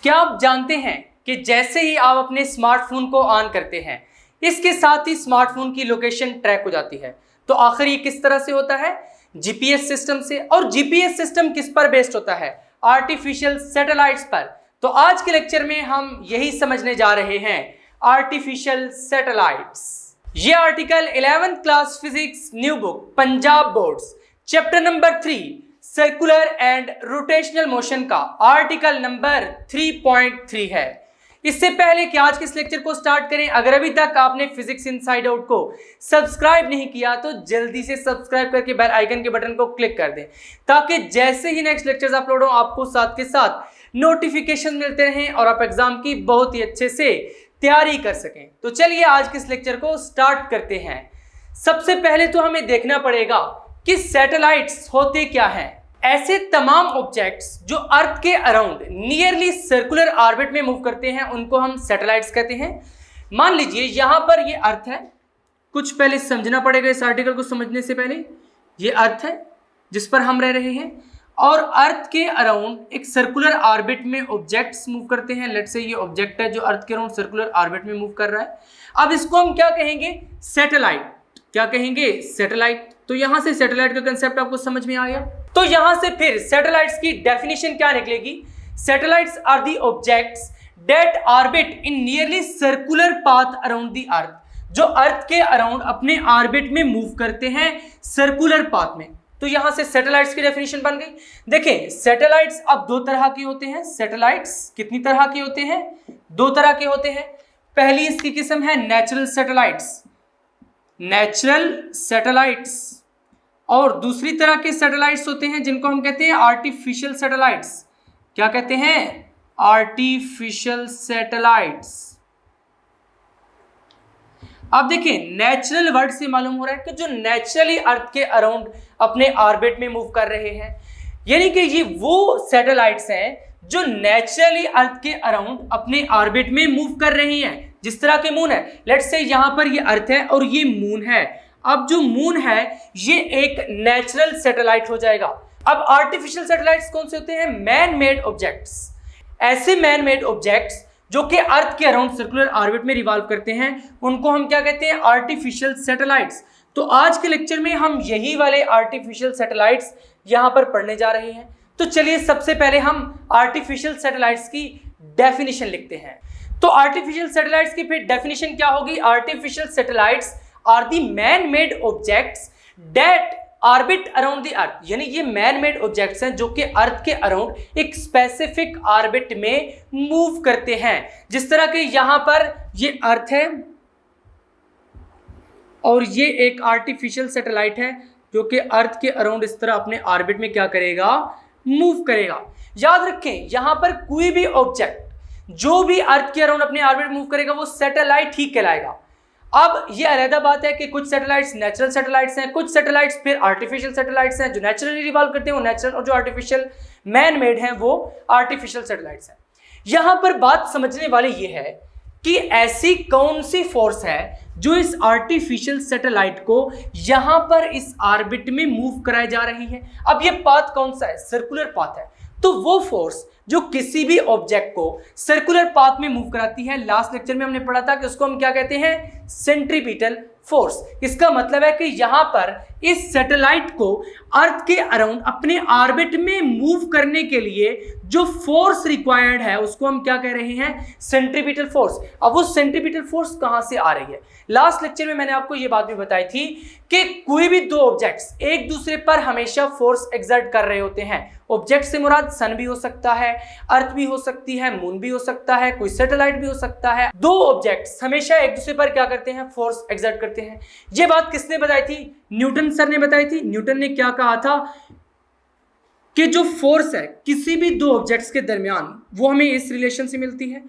क्या आप जानते हैं कि जैसे ही आप अपने स्मार्टफोन को ऑन करते हैं, इसके साथ ही स्मार्टफोन की लोकेशन ट्रैक हो जाती है। तो आखिर ये किस तरह से होता है? जीपीएस सिस्टम से। और जीपीएस सिस्टम किस पर बेस्ड होता है? आर्टिफिशियल सैटेलाइट्स पर। तो आज के लेक्चर में हम यही समझने जा रहे हैं, आर्टिफिशियल सैटेलाइट्स। ये article 11th class physics new book Punjab boards chapter number 3 circular and rotational motion का आर्टिकल नंबर 3.3 है। इससे पहले कि आज के इस लेक्चर को स्टार्ट करें, अगर अभी तक आपने फिजिक्स इनसाइड आउट को सब्सक्राइब नहीं किया तो जल्दी से सब्सक्राइब करके बेल आइकन के बटन को क्लिक कर दें, ताकि जैसे ही नेक्स्ट लेक्चर्स अपलोड हो आपको साथ के साथ नोटिफिकेशन मिलते रहें और आप एग्जाम की बहुत ही अच्छे से तैयारी कर सकें। तो चलिए आज के इस लेक्चर को स्टार्ट करते हैं। सबसे पहले तो हमें देखना पड़ेगा कि सैटेलाइट्स होते क्या हैं। ऐसे तमाम ऑब्जेक्ट्स जो अर्थ के अराउंड नियरली सर्कुलर ऑर्बिट में मूव करते हैं उनको हम सैटेलाइट्स कहते हैं। मान लीजिए यहां पर ये अर्थ है, कुछ पहले समझना पड़ेगा इस आर्टिकल को समझने से पहले। ये अर्थ है जिस पर हम रह रहे हैं और अर्थ के अराउंड एक सर्कुलर ऑर्बिट में ऑब्जेक्ट्स मूव करते हैं। लेट्स से ये ऑब्जेक्ट है जो अर्थ के अराउंड सर्कुलर ऑर्बिट में मूव कर रहा है। अब इसको हम क्या कहेंगे? सैटेलाइट। क्या कहेंगे? सैटेलाइट। तो यहां से सैटेलाइट का कंसेप्ट आपको समझ में आ गया। तो यहां से फिर सैटेलाइट्स की डेफिनेशन क्या निकलेगी? Satellites are the objects that orbit in nearly circular path around the earth, जो अर्थ के अराउंड अपने ऑर्बिट में मूव करते हैं सर्कुलर पाथ में। तो यहां से सैटेलाइट्स की डेफिनेशन बन गई। देखें, सैटेलाइट्स अब दो तरह के होते हैं। सैटेलाइट्स कितनी तरह के होते हैं? दो तरह के होते हैं। पहली इसकी किस्म है नेचुरल सैटेलाइट्स, नेचुरल सैटेलाइट्स, और दूसरी तरह के सैटेलाइट्स होते हैं जिनको हम कहते हैं आर्टिफिशियल सैटेलाइट्स। क्या कहते हैं? Artificial satellites. अब देखिए, नेचुरल वर्ड से मालूम हो रहा है कि जो नेचुरली अर्थ के अराउंड अपने ऑर्बिट में मूव कर रहे हैं, यानी कि ये वो सैटेलाइट्स हैं जो नेचुरली अर्थ के अराउंड अपने ऑर्बिट में मूव कर रही हैं। जिस तरह के मून है, लेट्स से यहां पर ये अर्थ है और ये मून है। अब जो मून है ये एक नेचुरल सैटेलाइट हो जाएगा। अब आर्टिफिशियल सैटेलाइट्स कौन से होते हैं? Man made objects. ऐसे मैन मेड ऑब्जेक्ट्स जो कि अर्थ के अराउंड सर्कुलर ऑर्बिट में रिवॉल्व करते हैं उनको हम क्या कहते हैं? Artificial satellites. तो आज के लेक्चर में हम यही वाले आर्टिफिशियल सैटेलाइट्स यहां पर पढ़ने जा रहे हैं। तो चलिए सबसे पहले हम आर्टिफिशियल सैटेलाइट्स की डेफिनेशन लिखते हैं। तो आर्टिफिशियल सैटेलाइट्स की फिर डेफिनेशन क्या होगी? Artificial satellites are the man made objects that orbit around the earth. यानी ये मैन मेड ऑब्जेक्ट्स हैं जो कि अर्थ के अराउंड एक स्पेसिफिक ऑर्बिट में मूव करते हैं। जिस तरह के यहां पर ये अर्थ है और ये एक आर्टिफिशियल सैटेलाइट है जो कि अर्थ के अराउंड इस तरह अपने ऑर्बिट में क्या करेगा? मूव करेगा। याद रखें, यहां पर कोई भी ऑब्जेक्ट जो भी अर्थ के अराउंड अपने ऑर्बिट मूव करेगा वो सैटेलाइट ही कहलाएगा। अब ये अलग बात है कि कुछ सैटेलाइट्स नेचुरल सैटेलाइट्स हैं, कुछ सैटेलाइट्स फिर आर्टिफिशियल सैटेलाइट्स हैं। जो नेचुरली रिवॉल्व करते हैं वो नेचुरल, और जो आर्टिफिशियल मैन मेड हैं वो आर्टिफिशियल सैटेलाइट्स हैं। यहां पर बात समझने वाली ये है कि ऐसी कौन सी फोर्स है जो इस आर्टिफिशियल सैटेलाइट को यहां पर इस ऑर्बिट में मूव कराई जा रही है। अब ये पाथ कौन सा है? सर्कुलर पाथ है। तो वो फोर्स जो किसी भी ऑब्जेक्ट को सर्कुलर पाथ में मूव कराती है, लास्ट लेक्चर में हमने पढ़ा था कि उसको हम क्या कहते हैं? Centripetal force. इसका मतलब है कि यहां पर इस सैटेलाइट को अर्थ के अराउंड अपने ऑर्बिट में मूव करने के लिए जो फोर्स रिक्वायर्ड है उसको हम क्या कह रहे हैं? Centripetal force. अब वो सेंट्रीपिटल फोर्स कहां से आ रही है? लास्ट लेक्चर में मैंने आपको ये बात भी बताई थी कि कोई भी दो ऑब्जेक्ट्स एक दूसरे पर हमेशा फोर्स एक्सर्ट कर रहे होते हैं। ऑब्जेक्ट से मुराद सन भी हो सकता है, अर्थ भी हो सकती है, मून भी हो सकता है, कोई सैटेलाइट भी हो सकता है। दो ऑब्जेक्ट्स हमेशा एक दूसरे पर क्या करते हैं? फोर्स एक्सर्ट करते हैं। ये बात किसने बताई थी? न्यूटन सर ने बताई थी। न्यूटन ने क्या कहा था कि जो फोर्स है किसी भी दो ऑब्जेक्ट्स के दरमियान वो हमें इस रिलेशन से मिलती है,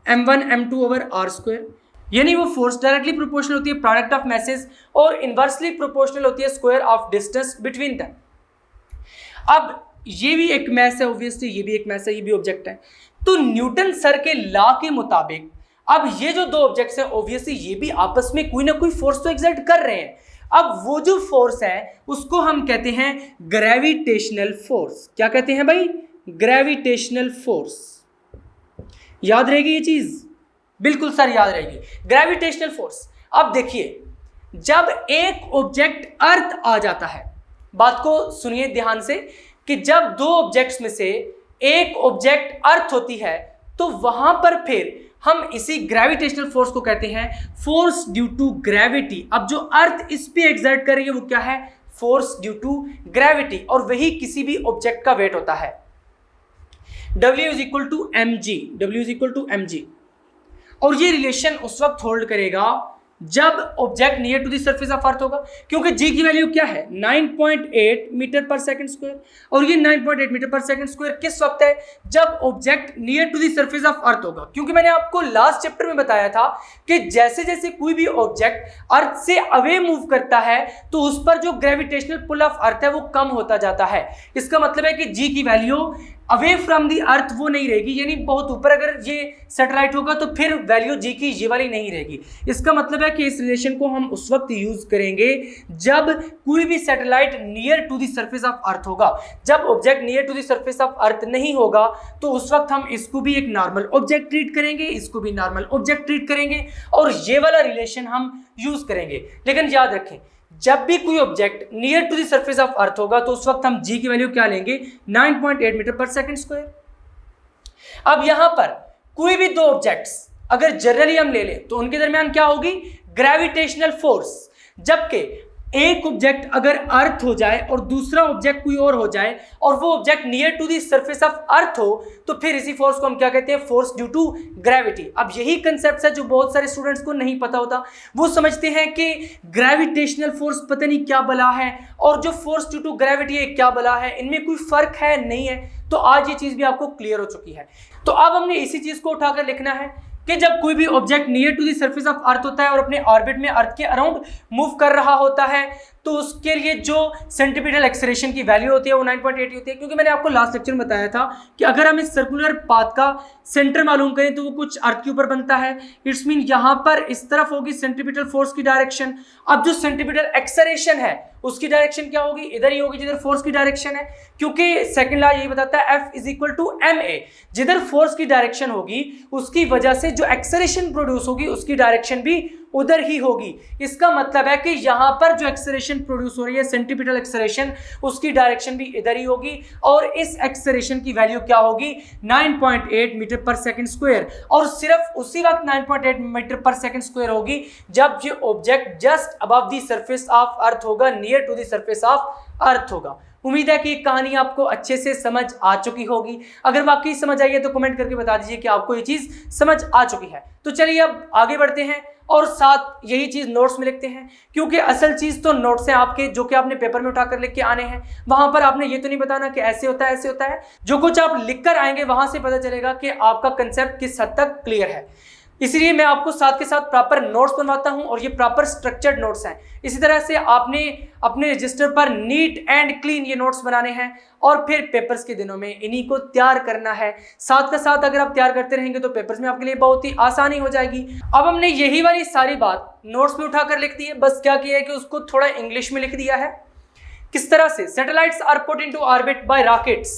m1 m2 over r square. यानी वो फोर्स डायरेक्टली प्रोपोर्शनल होती है प्रोडक्ट ऑफ मैसेज और इनवर्सली प्रोपोर्शनल होती है square of distance between them. अब ये भी एक मैस है, ऑब्वियसली ये भी एक मैस है, ये भी ऑब्जेक्ट है। तो न्यूटन सर के लॉ के मुताबिक अब ये जो दो ऑब्जेक्ट्स हैं ऑब्वियसली ये भी आपस में कोई ना कोई फोर्स तो एक्सर्ट कर रहे हैं। अब वो जो फोर्स है उसको हम कहते हैं ग्रेविटेशनल फोर्स। क्या कहते हैं भाई? Gravitational force. याद रहेगी ये चीज? बिल्कुल सर याद रहेगी। ग्रेविटेशनल फोर्स, अब देखिए जब एक ऑब्जेक्ट अर्थ आ जाता है, बात को सुनिए ध्यान से, कि जब दो ऑब्जेक्ट्स में से एक ऑब्जेक्ट अर्थ होती है तो वहां पर फिर हम इसी ग्रेविटेशनल फोर्स को कहते हैं फोर्स ड्यू टू ग्रेविटी। अब जो अर्थ इस पे एक्सर्ट कर रही है वो क्या है? फोर्स ड्यू टू ग्रेविटी, और वही किसी भी ऑब्जेक्ट का वेट होता है। W is equal to m g, W is equal to m g. और ये रिलेशन उस वक्त होल्ड करेगा जब object near to the surface of earth होगा, क्योंकि जी की वैल्यू क्या है? 9.8 मीटर पर सेकंड स्क्वायर, और ये 9.8 मीटर पर सेकंड स्क्वायर किस वक्त है? जब object near to the surface of earth होगा। क्योंकि मैंने आपको लास्ट चैप्टर में बताया था कि जैसे जैसे कोई भी ऑब्जेक्ट अर्थ से अवे मूव करता है तो उस पर जो ग्रेविटेशनल पुल ऑफ अर्थ है वो कम होता जाता है। इसका मतलब है कि जी की वैल्यू अवे फ्रॉम दी अर्थ वो नहीं रहेगी, यानी बहुत ऊपर अगर ये सैटेलाइट होगा तो फिर वैल्यू जी की ये वाली नहीं रहेगी। इसका मतलब है कि इस रिलेशन को हम उस वक्त यूज करेंगे जब कोई भी satellite near to the surface of earth होगा। जब object near to the surface of earth नहीं होगा तो उस वक्त हम इसको भी एक नॉर्मल ऑब्जेक्ट ट्रीट करेंगे, इसको भी नॉर्मल ऑब्जेक्ट ट्रीट करेंगे, और ये वाला रिलेशन हम यूज करेंगे। लेकिन याद रखें, जब भी कोई object near to the surface of earth होगा तो उस वक्त हम जी की वैल्यू क्या लेंगे? 9.8 मीटर पर सेकंड स्क्वायर। अब यहां पर कोई भी दो ऑब्जेक्ट्स अगर जनरली हम ले लें तो उनके दरमियान क्या होगी? Gravitational force. जबकि एक ऑब्जेक्ट अगर अर्थ हो जाए और दूसरा ऑब्जेक्ट कोई और हो जाए और वो object near to the surface of earth हो तो फिर इसी फोर्स को हम क्या कहते हैं? Force due to gravity. अब यही कंसेप्ट है जो बहुत सारे स्टूडेंट्स को नहीं पता होता। वो समझते हैं कि ग्रेविटेशनल फोर्स पता नहीं क्या बला है और जो फोर्स ड्यू टू ग्रेविटी है क्या बला है, इनमें कोई फर्क है नहीं है। तो आज ये चीज भी आपको क्लियर हो चुकी है। तो अब हमने इसी चीज को उठाकर लिखना है कि जब कोई भी object near to the surface of earth होता है और अपने ऑर्बिट में अर्थ के अराउंड मूव कर रहा होता है तो उसके लिए जो सेंटीमीटर एक्सेलरेशन की वैल्यू होती है वो 9.8 होती है। क्योंकि मैंने आपको लास्ट लेक्चर में बताया था कि अगर हम इस सर्कुलर पाथ का सेंटर मालूम करें तो वो कुछ अर्थ के ऊपर बनता है। इट्स मीन यहां पर इस तरफ होगी सेंटीमीटर फोर्स की डायरेक्शन। अब जो सेंटीमीटर एक्सेलरेशन है उसकी डायरेक्शन क्या होगी? इधर ही होगी जिधर फोर्स की डायरेक्शन है, क्योंकि सेकंड लॉ यही बताता है F is equal to ma। जिधर फोर्स की डायरेक्शन होगी उसकी वजह से जो एक्सेलरेशन प्रोड्यूस होगी उसकी डायरेक्शन भी उधर ही होगी। इसका मतलब है कि यहां पर जो एक्सेलरेशन प्रोड्यूस हो रही है सेंटीमीटर एक्सेलरेशन, उसकी डायरेक्शन भी इधर ही होगी और इस एक्सेलरेशन की वैल्यू क्या होगी? 9.8 मीटर पर सेकंड स्क्वायर। और सिर्फ उसी वक्त 9.8 मीटर पर सेकंड स्क्वायर होगी जब ये object just above the surface of earth होगा, near to the surface of earth होगा। उम्मीद है कि कहानी आपको अच्छे से समझ आ चुकी होगी। अगर वाकई समझ आई है तो कमेंट करके बता दीजिए कि आपको ये चीज समझ आ चुकी है। तो चलिए अब आगे बढ़ते हैं और साथ यही चीज नोट्स में लिखते हैं, क्योंकि असल चीज तो नोट्स हैं आपके जो कि आपने पेपर में उठाकर लिख के आने हैं। वहां पर आपने ये तो नहीं बताना कि ऐसे होता है ऐसे होता है। जो कुछ आप लिख कर आएंगे वहां से पता चलेगा कि आपका कंसेप्ट किस हद तक क्लियर है। इसलिए मैं आपको साथ के साथ प्रॉपर नोट्स बनवाता हूं और ये प्रॉपर स्ट्रक्चर्ड नोट्स हैं। इसी तरह से आपने अपने रजिस्टर पर नीट एंड क्लीन ये नोट्स बनाने हैं और फिर पेपर्स के दिनों में इन्हीं को तैयार करना है। साथ का साथ अगर आप तैयार करते रहेंगे तो पेपर्स में आपके लिए बहुत ही आसानी हो जाएगी। अब हमने यही वाली सारी बात नोट्स में उठाकर लिख दी है, बस क्या किया है कि उसको थोड़ा इंग्लिश में लिख दिया है। किस तरह से? Satellites are put into orbit by rockets.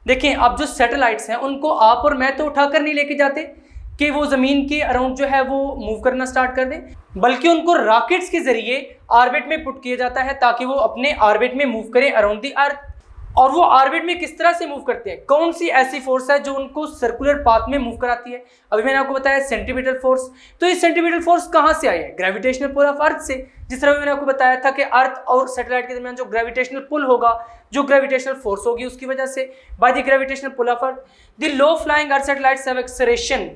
देखिए अब जो सैटेलाइट्स हैं उनको आप और मैं तो उठाकर नहीं लेके जाते कि वो जमीन के अराउंड जो है वो मूव करना स्टार्ट कर दें, बल्कि उनको रॉकेट्स के जरिए ऑर्बिट में पुट किया जाता है ताकि वो अपने ऑर्बिट में मूव करें अराउंड द अर्थ। और वो ऑर्बिट में किस तरह से मूव करते हैं? कौन सी ऐसी फोर्स है जो उनको सर्कुलर पाथ में मूव कराती है? अभी मैंने आपको बताया सेंटीमीटर फोर्स। तो ये सेंटीमीटर फोर्स कहां से आई है? ग्रेविटेशनल पुल ऑफ अर्थ से। जिस तरह मैंने आपको बताया था कि अर्थ और सैटेलाइट के दरमियान जो ग्रेविटेशनल पुल होगा, जो ग्रेविटेशनल फोर्स होगी उसकी वजह से, by the gravitational pull of earth the low flying earth satellites have acceleration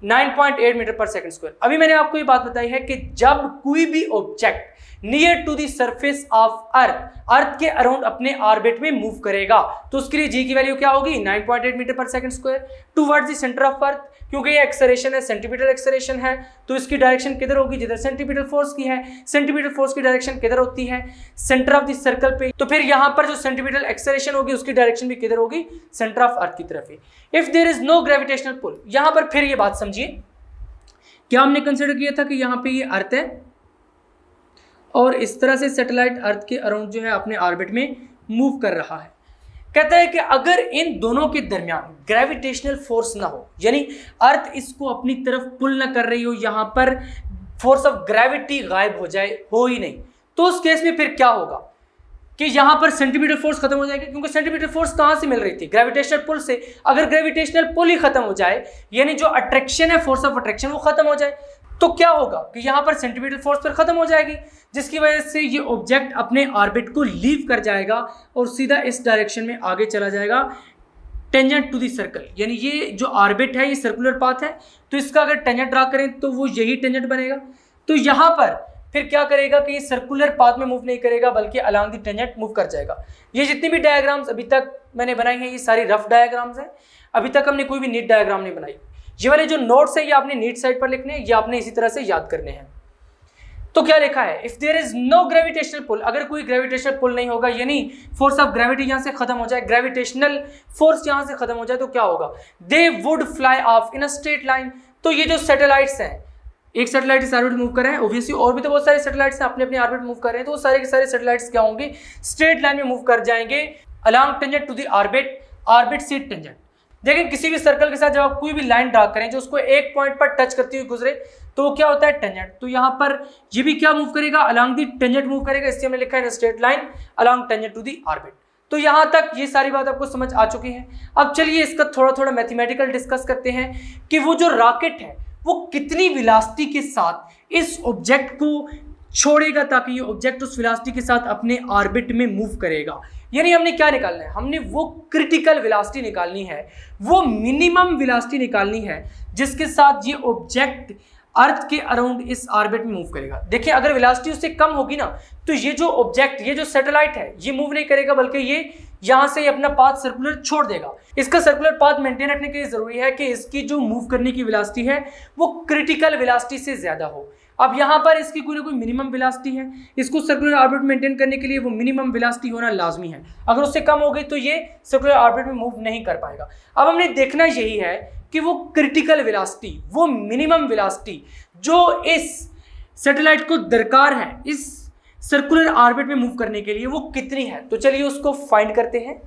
9.8 metre पर सेकंड स्क्वायर। अभी मैंने आपको ये बात बताई है कि जब कोई भी object near to the surface of earth के अराउंड अपने ऑर्बिट में मूव करेगा तो उसके लिए जी की वैल्यू क्या होगी? 9.8 मीटर पर second square towards the centre of अर्थ। क्योंकि ये एक्सेलरेशन है, सेंटीमीटर एक्सेलरेशन है, तो इसकी डायरेक्शन किधर होगी? जिधर सेंटीमीटर फोर्स की है। सेंटीमीटर फोर्स की डायरेक्शन किधर होती है? सेंटर ऑफ द सर्कल पे। तो फिर यहां पर जो सेंटीमीटर एक्सेलरेशन होगी उसकी डायरेक्शन भी किधर होगी? सेंटर ऑफ अर्थ की तरफ ही। If there is no gravitational pull, यहां पर फिर ये बात समझिए, क्या हमने कंसिडर किया था कि यहां पे ये अर्थ है और इस तरह से सैटेलाइट अर्थ के अराउंड जो है अपने ऑर्बिट में मूव कर रहा है। कहता है कि अगर इन दोनों के दरमियान ग्रेविटेशनल फोर्स ना हो, यानी अर्थ इसको अपनी तरफ पुल ना कर रही हो, यहां पर फोर्स ऑफ ग्रेविटी गायब हो जाए, हो ही नहीं, तो उस केस में फिर क्या होगा कि यहां पर सेंटीमीटर फोर्स खत्म हो जाएगी, क्योंकि सेंटीमीटर फोर्स कहां से मिल रही थी? ग्रेविटेशनल पुल से। अगर ग्रेविटेशनल पुल ही खत्म हो जाए, यानी जो अट्रैक्शन है, फोर्स ऑफ अट्रैक्शन, वो खत्म हो जाए, तो क्या होगा कि यहां पर सेंटीमीटर फोर्स पर खत्म हो जाएगी, जिसकी वजह से ये ऑब्जेक्ट अपने ऑर्बिट को लीव कर जाएगा और सीधा इस डायरेक्शन में आगे चला जाएगा, टेंजेंट टू द सर्कल। यानी ये जो ऑर्बिट है ये सर्कुलर पाथ है, तो इसका अगर टेंजेंट ड्रा करें तो वो यही टेंजेंट बनेगा। तो यहां पर फिर क्या करेगा कि ये सर्कुलर पाथ में मूव नहीं करेगा, बल्कि अलोंग द टेंजेंट मूव कर जाएगा। ये जितनी भी डायग्राम्स अभी तक मैंने बनाई हैं, ये सारी रफ डायग्राम्स हैं, अभी तक हमने कोई भी नीट डायग्राम नहीं बनाई। ये वाले जो नोट्स है ये आपने नीट साइड पर लिखने हैं, ये आपने इसी तरह से याद करने हैं। तो क्या लिखा है? If there is no gravitational pull, अगर कोई ग्रेविटेशनल पुल नहीं होगा, यानी फोर्स ऑफ ग्रेविटी यहां से खत्म हो जाए, ग्रेविटेशनल फोर्स यहां से खत्म हो जाए, तो क्या होगा? They would fly of in a straight line. तो ये जो सैटेलाइट्स हैं, एक सैटेलाइट इस ऑर्बिट मूव कर रहे हैं, ऑब्वियसली और भी तो बहुत सारे सैटेलाइट्स हैं अपने अपने ऑर्बिट मूव कर रहे हैं, तो वो सारे के सारे सैटेलाइट्स क्या होंगे? स्ट्रेट लाइन में मूव कर जाएंगे along tangent to the orbit, orbit से टेंजेंट। देखें किसी भी सर्कल के साथ जब आप कोई भी लाइन ड्रा करें जो उसको एक पॉइंट पर टच करती हुई गुजरे, तो वो क्या होता है? टेंजेंट। तो यहाँ पर ये भी क्या मूव करेगा? अलोंग दी टेंजेंट मूव करेगा, इसलिए हमने लिखा है straight line along tangent to the orbit. तो यहाँ तक ये सारी बात आपको समझ आ चुकी है। अब चलिए इसका थोड़ा थोड़ा मैथमेटिकल डिस्कस करते हैं कि वो जो रॉकेट है वो कितनी वेलोसिटी के साथ इस ऑब्जेक्ट को छोड़ेगा ताकि ये ऑब्जेक्ट उस वेलोसिटी के साथ अपने ऑर्बिट में मूव करेगा। यानी हमने क्या निकालना है? हमने वो क्रिटिकल वेलोसिटी निकालनी है, वो मिनिमम वेलोसिटी निकालनी है जिसके साथ ये ऑब्जेक्ट अर्थ के अराउंड इस ऑर्बिट में मूव करेगा। देखिए अगर वेलोसिटी उससे कम होगी ना, तो ये जो ऑब्जेक्ट, ये जो सैटेलाइट है, ये मूव नहीं करेगा, बल्कि ये यहां से अपना पाथ सर्कुलर छोड़ देगा। इसका सर्कुलर पाथ मेंटेन रखने के लिए जरूरी है कि इसकी जो मूव करने की वेलोसिटी है वो क्रिटिकल वेलोसिटी से ज्यादा हो। अब यहाँ पर इसकी कोई ना कोई मिनिमम वेलोसिटी है, इसको सर्कुलर ऑर्बिट मेंटेन करने के लिए वो मिनिमम वेलोसिटी होना लाजमी है। अगर उससे कम हो गई तो ये सर्कुलर ऑर्बिट में मूव नहीं कर पाएगा। अब हमने देखना यही है कि वो क्रिटिकल वेलोसिटी, वो मिनिमम वेलोसिटी जो इस सैटेलाइट को दरकार है इस सर्कुलर ऑर्बिट में मूव करने के लिए, वो कितनी है। तो चलिए उसको फाइंड करते हैं।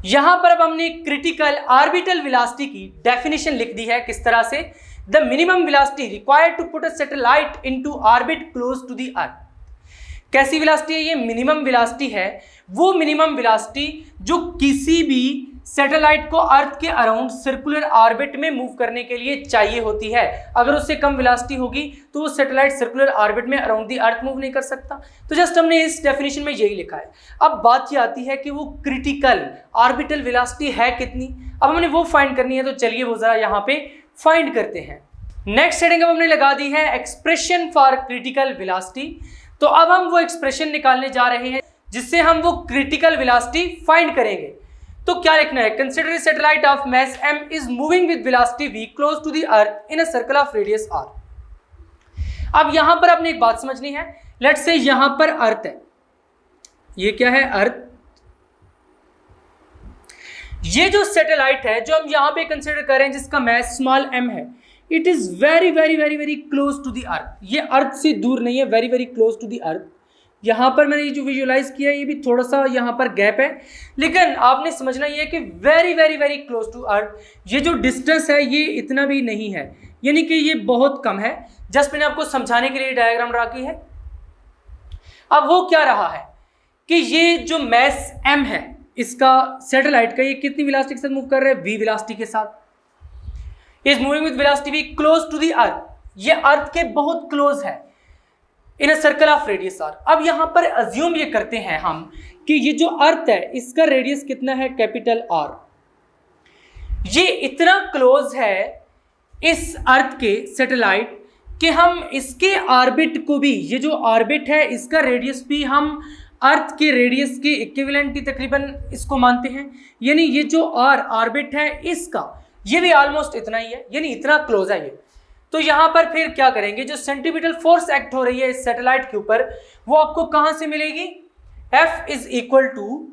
यहां पर अब हमने क्रिटिकल ऑर्बिटल वेलोसिटी की डेफिनेशन लिख दी है। किस तरह से? The minimum velocity required to put a satellite into orbit close to the earth। कैसी वेलोसिटी है ये? मिनिमम वेलोसिटी है, वो मिनिमम वेलोसिटी जो किसी भी सैटेलाइट को अर्थ के अराउंड सर्कुलर ऑर्बिट में मूव करने के लिए चाहिए होती है। अगर उससे कम वेलोसिटी होगी तो वो सैटेलाइट सर्कुलर ऑर्बिट में अराउंड दी अर्थ मूव नहीं कर सकता। तो जस्ट हमने इस डेफिनेशन में यही लिखा है। अब बात ये आती है कि वो क्रिटिकल ऑर्बिटल वेलोसिटी है कितनी। अब हमने वो फाइंड करनी है, तो चलिए वो जरा यहाँ पे फाइंड करते हैं। नेक्स्ट हेडिंग हमने लगा दी है एक्सप्रेशन फॉर क्रिटिकल वेलोसिटी। तो अब हम वो एक्सप्रेशन निकालने जा रहे हैं जिससे हम वो क्रिटिकल वेलोसिटी फाइंड करेंगे। तो क्या लिखना है? Consider satellite of mass m is moving with velocity v close to the earth in a circle of radius r। अब यहां पर आपने एक बात समझनी है। लेट्स से यहां पर अर्थ है, ये क्या है? अर्थ। ये जो सैटेलाइट है जो हम यहां पे कंसीडर कर रहे हैं जिसका मास स्मॉल m है, it is very very very very close to the earth. ये अर्थ से दूर नहीं है, very very close to the earth. यहां पर मैंने ये जो विजुअलाइज किया ये भी थोड़ा सा यहां पर गैप है, लेकिन आपने समझना ये है कि very very very close to earth. ये जो डिस्टेंस है ये इतना भी नहीं है, यानी कि ये बहुत कम है। जस्ट मैंने आपको समझाने के लिए डायग्राम ड्रा की है। अब वो क्या रहा है कि ये जो मास m है इसका सैटेलाइट का, ये कितनी वेलोसिटी के साथ मूव कर रहा है? v वेलोसिटी के साथ। Is moving with velocity v close to the earth. ये अर्थ के बहुत क्लोज है in a circle of radius r। अब यहां पर अज्यूम ये करते हैं हम कि ये जो अर्थ है इसका रेडियस कितना है? Capital R। ये इतना क्लोज है इस अर्थ के सैटेलाइट कि हम इसके ऑर्बिट को भी, ये जो ऑर्बिट है इसका रेडियस भी हम अर्थ के रेडियस के इक्विवेलेंट तकरीबन इसको मानते हैं। यानी ये जो ऑर्बिट है इसका, ये भी ऑलमोस्ट इतना ही है, यानी इतना क्लोज है ये। तो यहां पर फिर क्या करेंगे? जो सेंट्रीपिटल फोर्स एक्ट हो रही है इस सैटेलाइट के ऊपर, वो आपको कहां से मिलेगी? F is equal to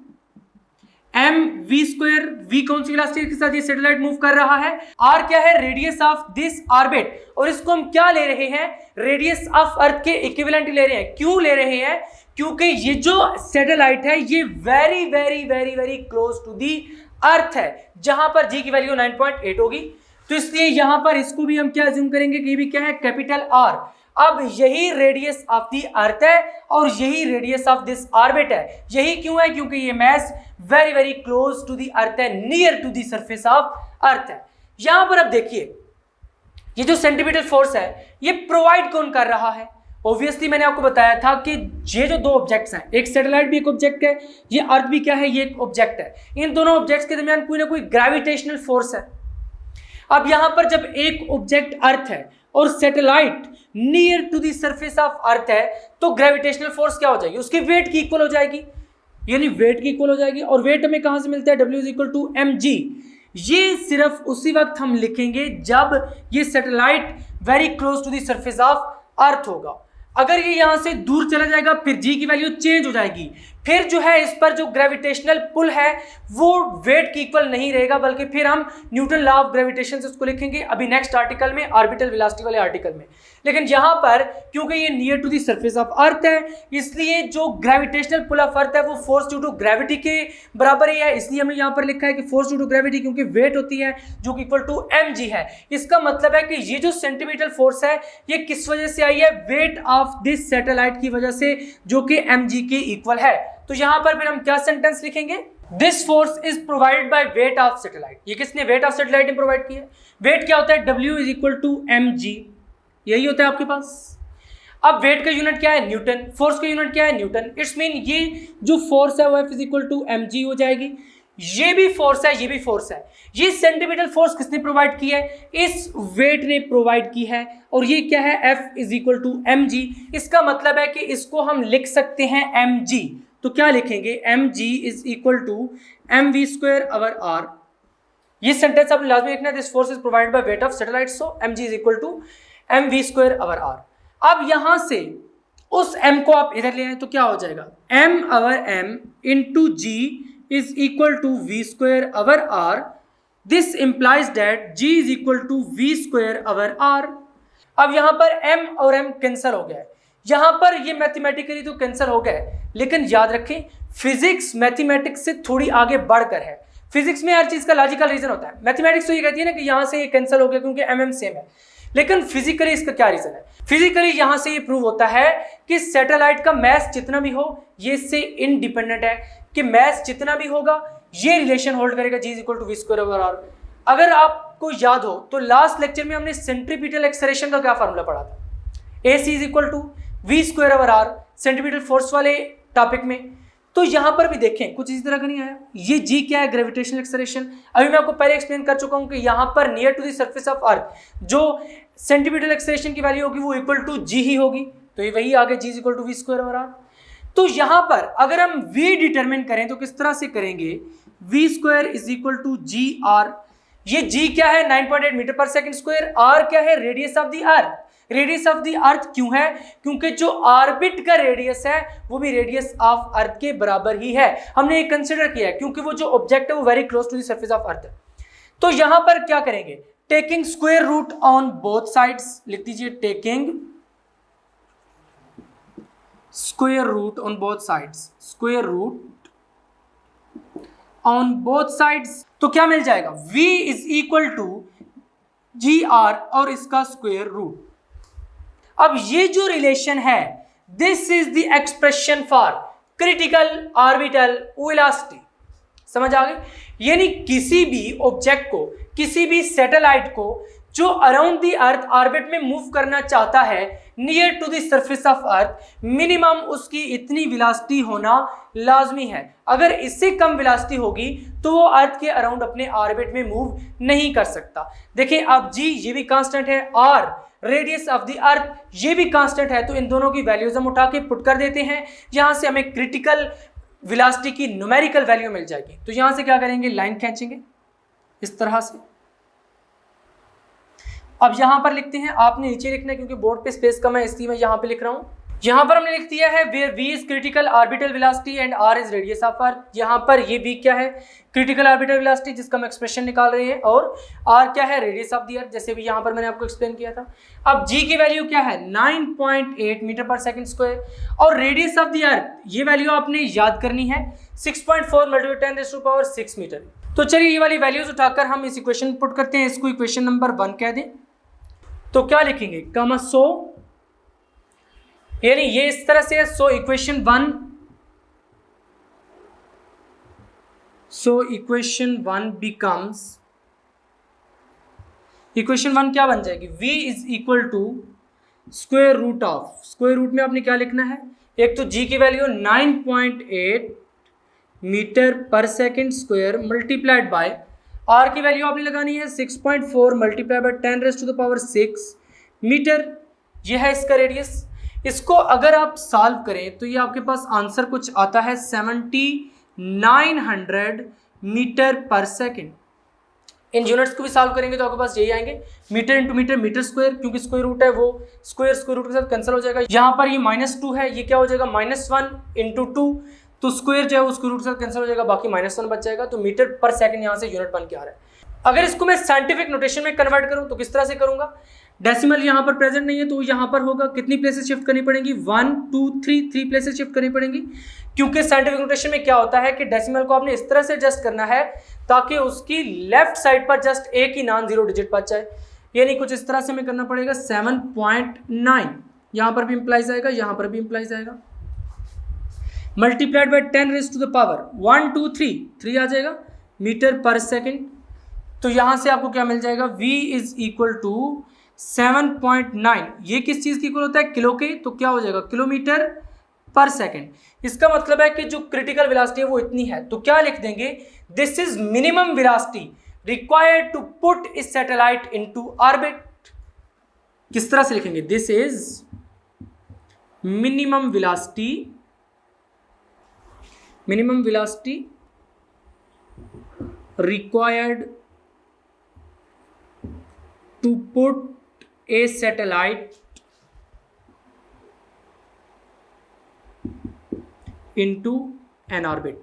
M V square, V कौन सी वेलोसिटी के साथ ये सैटेलाइट मूव कर रहा है, आर क्या है, रेडियस ऑफ दिस ऑर्बिट, और इसको हम क्या ले रहे हैं, रेडियस ऑफ अर्थ के इक्विवेलेंट ले रहे हैं। क्यों ले रहे हैं, क्योंकि ये जो सैटेलाइट है ये very very very very close to the earth है, जहां पर जी की वैल्यू 9.8 होगी। तो इसलिए यहां पर इसको भी हम क्या अज्यूम करेंगे कि ये भी क्या है, कैपिटल आर। अब यही रेडियस ऑफ दी अर्थ है और यही रेडियस ऑफ दिस ऑर्बिट है। यही क्यों है, क्योंकि ये mass very very close to the earth है, near to the surface of earth है। यहां पर अब देखिए ये जो सेंट्रीपिटल फोर्स है ये प्रोवाइड कौन कर रहा है। ऑब्वियसली मैंने आपको बताया था कि ये जो दो ऑब्जेक्ट्स हैं, एक सैटेलाइट भी एक ऑब्जेक्ट है, ये अर्थ भी क्या है, ये एक ऑब्जेक्ट है। इन दोनों ऑब्जेक्ट्स के दरमियान कोई ना कोई ग्रेविटेशनल फोर्स है। अब यहां पर जब एक ऑब्जेक्ट अर्थ है और satellite near to the surface of earth है, तो ग्रेविटेशनल फोर्स क्या हो जाएगी, उसकी वेट की इक्वल हो जाएगी, यानी वेट की इक्वल हो जाएगी। और वेट हमें कहां से मिलता है, W is equal to mg। ये सिर्फ उसी वक्त हम लिखेंगे जब ये satellite very close to the surface of earth होगा। अगर ये यहां से दूर चला जाएगा फिर जी की वैल्यू चेंज हो जाएगी, फिर जो है इस पर जो ग्रेविटेशनल पुल है वो वेट की इक्वल नहीं रहेगा, बल्कि फिर हम न्यूटन लॉ ऑफ ग्रेविटेशन से उसको लिखेंगे अभी नेक्स्ट आर्टिकल में, ऑर्बिटल वेलोसिटी वाले आर्टिकल में। लेकिन यहां पर क्योंकि ये near to the surface of earth है, इसलिए जो ग्रेविटेशनल पुल ऑफ अर्थ है वो फोर्स ड्यू टू ग्रेविटी के बराबर ही है। इसलिए हमने यहां पर लिखा है कि फोर्स ड्यू टू ग्रेविटी, क्योंकि वेट होती है जो कि इक्वल टू mg है। इसका मतलब है कि ये जो सेंटीमीटर फोर्स है ये किस वजह से आई है, वेट ऑफ दिस सैटेलाइट की वजह से, जो कि mg के इक्वल है। तो यहां पर फिर हम क्या सेंटेंस लिखेंगे, this force is provided by weight of satellite. ये किसने, वेट ऑफ सैटेलाइट ने प्रोवाइड किया। वेट क्या होता है, W is equal to mg, यही होता है आपके पास। अब वेट का यूनिट क्या है, न्यूटन, फोर्स का यूनिट क्या है, न्यूटन। इट्स मीन ये जो फोर्स है वो F is equal to mg हो जाएगी। ये भी फोर्स है, ये भी फोर्स है। ये सेंटीमीटर फोर्स किसने प्रोवाइड की है, इस वेट ने प्रोवाइड की है। और ये क्या है, F is equal to mg। इसका मतलब है कि इसको हम लिख सकते हैं mg। तो क्या लिखेंगे, mg is equal to mv square over r। ये सेंटेंस आपने लाजमी लिखना है, this force is provided by weight of satellite, so mg is equal to mv square over r। अब यहां से उस m को आप इधर ले आए तो क्या हो जाएगा, m over m into g is equal to v square over r। This implies that g is equal to v square over r। अब यहां पर m और m कैंसिल हो गया, यहां पर ये मैथमेटिकली तो कैंसिल हो गए, लेकिन याद रखें फिजिक्स मैथमेटिक्स से थोड़ी आगे बढ़कर है। फिजिक्स में हर चीज का लॉजिकल रीजन होता है। मैथमेटिक्स तो ये कहती है ना कि यहां से ये कैंसिल हो गया क्योंकि mm सेम है, लेकिन फिजिकली इसका क्या रीजन है। फिजिकली यहां से ये प्रूव होता है कि सैटेलाइट का मैस जितना भी हो ये इससे इंडिपेंडेंट है, कि मैस जितना भी होगा ये रिलेशन होल्ड करेगा, g is equal to v square over r। अगर आपको याद हो तो लास्ट लेक्चर में हमने सेंट्रीपिटल एक्सेलरेशन का क्या फार्मूला पढ़ा था, ac is equal to v square over r, centripetal force वाले टॉपिक में। तो यहां पर भी देखें कुछ इसी तरह का नहीं आया। ये g क्या है, ग्रेविटेशनल एक्सेलरेशन। अभी मैं आपको पहले एक्सप्लेन कर चुका हूं कि यहां पर near to the surface of earth जो सेंटीमीटर एक्सेलरेशन की वैल्यू होगी वो इक्वल टू g ही होगी, तो ये वही आगे g is equal to v square over r। तो यहां पर अगर हम v डिटरमिन करें तो किस तरह से करेंगे, v square is equal to G R. ये g क्या है, 9.8 मीटर पर सेकंड स्क्वायर, r क्या है, radius of the earth. Radius of the अर्थ क्यों है, क्योंकि जो ऑर्बिट का रेडियस है वो भी रेडियस ऑफ अर्थ के बराबर ही है। हमने ये कंसीडर किया है क्योंकि वो जो ऑब्जेक्ट है वो very close to the surface of earth है। तो यहां पर क्या करेंगे, taking square root on both sides, लिख दीजिए taking square root on both sides, square root on both sides. तो क्या मिल जाएगा, v is equal to G R और इसका स्क्वायर रूट। अब ये जो रिलेशन है this is the expression for critical orbital velocity. समझ आ गई, यानी किसी भी ऑब्जेक्ट को, किसी भी सैटेलाइट को जो अराउंड द अर्थ ऑर्बिट में मूव करना चाहता है near to the surface of earth, minimum उसकी इतनी वेलोसिटी होना लाजमी है। अगर इससे कम वेलोसिटी होगी तो वो अर्थ के अराउंड अपने ऑर्बिट में मूव नहीं कर सकता। देखिए अब g ये भी कांस्टेंट है, r radius of the earth ये भी कांस्टेंट है, तो इन दोनों की वैल्यूज हम उठा के पुट कर देते हैं। यहां से हमें क्रिटिकल वेलोसिटी की न्यूमेरिकल वैल्यू मिल जाएगी। तो यहां से क्या करेंगे, लाइन खींचेंगे इस तरह से। अब यहां पर लिखते हैं, आपने नीचे लिखना है क्योंकि बोर्ड पे स्पेस कम है इसलिए मैं यहां पे लिख रहा हूं। यहाँ पर हमने लिख दिया है where v is critical orbital velocity and r is radius of earth. यहाँ पर ये v क्या है, क्रिटिकल ऑर्बिटल वेलोसिटी जिसका हम एक्सप्रेशन निकाल रहे हैं, और r क्या है, रेडियस ऑफ द अर्थ, जैसे भी यहाँ पर मैंने आपको एक्सप्लेन किया था। अब g की वैल्यू क्या है 9.8 मीटर पर सेकंड स्क्वायर, और रेडियस ऑफ द अर्थ ये वैल्यू आपने याद करनी है 6.4 मल्टीप्लाई 10⁻⁶ मीटर। तो चलिए ये वाली वैल्यूज उठाकर हम इस इक्वेशन पुट करते हैं, इसको इक्वेशन नंबर 1 कह दें। तो क्या लिखेंगे, कॉमा 100, यानी ये इस तरह से है। सो इक्वेशन 1 बिकम्स, इक्वेशन 1 क्या बन जाएगी, v is equal to square root of, square root में आपने क्या लिखना है, एक तो g की वैल्यू 9.8 मीटर पर second square multiplied by r की वैल्यू आपने लगानी है 6.4 मल्टीप्लाई बाय 10⁻⁶ मीटर, ये है इसका रेडियस। इसको अगर आप सॉल्व करें तो ये आपके पास आंसर कुछ आता है 7900 मीटर पर सेकेंड। इन यूनिट्स को भी सॉल्व करेंगे तो आपके पास यही आएंगे, metre into metre, metre square, क्योंकि स्क्वायर रूट है वो स्क्वायर रूट के साथ कैंसिल हो जाएगा। यहाँ पर ये -2 है, ये क्या हो जाएगा -1 इंटू 2, तो स्क्वायर जो है वो स्क्वायर रूट के साथ कैंसिल हो जाएगा, बाकी -1 बच जाएगा। तो मीटर पर सेकंड यहाँ से यूनिट बन के आ रहा है। अगर इसको मैं साइंटिफिक नोटेशन में कन्वर्ट करूँ तो किस तरह से करूँगा, डेसिमल यहाँ पर प्रेजेंट नहीं है तो यहाँ पर होगा, कितनी प्लेसेस शिफ्ट करनी पड़ेंगी, 1 2 3 प्लेसेस शिफ्ट करनी पड़ेंगी, क्योंकि साइंटिफिक नोटेशन में क्या होता है कि डेसिमल को आपने इस तरह से एडजस्ट करना है ताकि उसकी लेफ्ट साइड पर जस्ट एक ही नॉन जीरो डिजिट बच जाए, यानी कुछ इस तरह से हमें करना पड़ेगा। 7.9 यहाँ पर भी इंप्लाइज आएगा, यहाँ पर भी इंप्लाइज आएगा, मल्टीप्लाइड बाय 10⁻1 2 3 आ जाएगा मीटर पर सेकेंड। तो यहाँ से आपको क्या मिल जाएगा, v इज इक्वल टू 7.9, ये किस चीज़ की इक्वल होता है, किलो के, तो क्या हो जाएगा किलोमीटर पर सेकेंड। इसका मतलब है कि जो क्रिटिकल वेलोसिटी है वो इतनी है, तो क्या लिख देंगे, this is minimum velocity required to put इस सैटेलाइट इनटू ऑर्बिट। किस तरह से लिखेंगे, this is minimum velocity required to put a satellite into an orbit,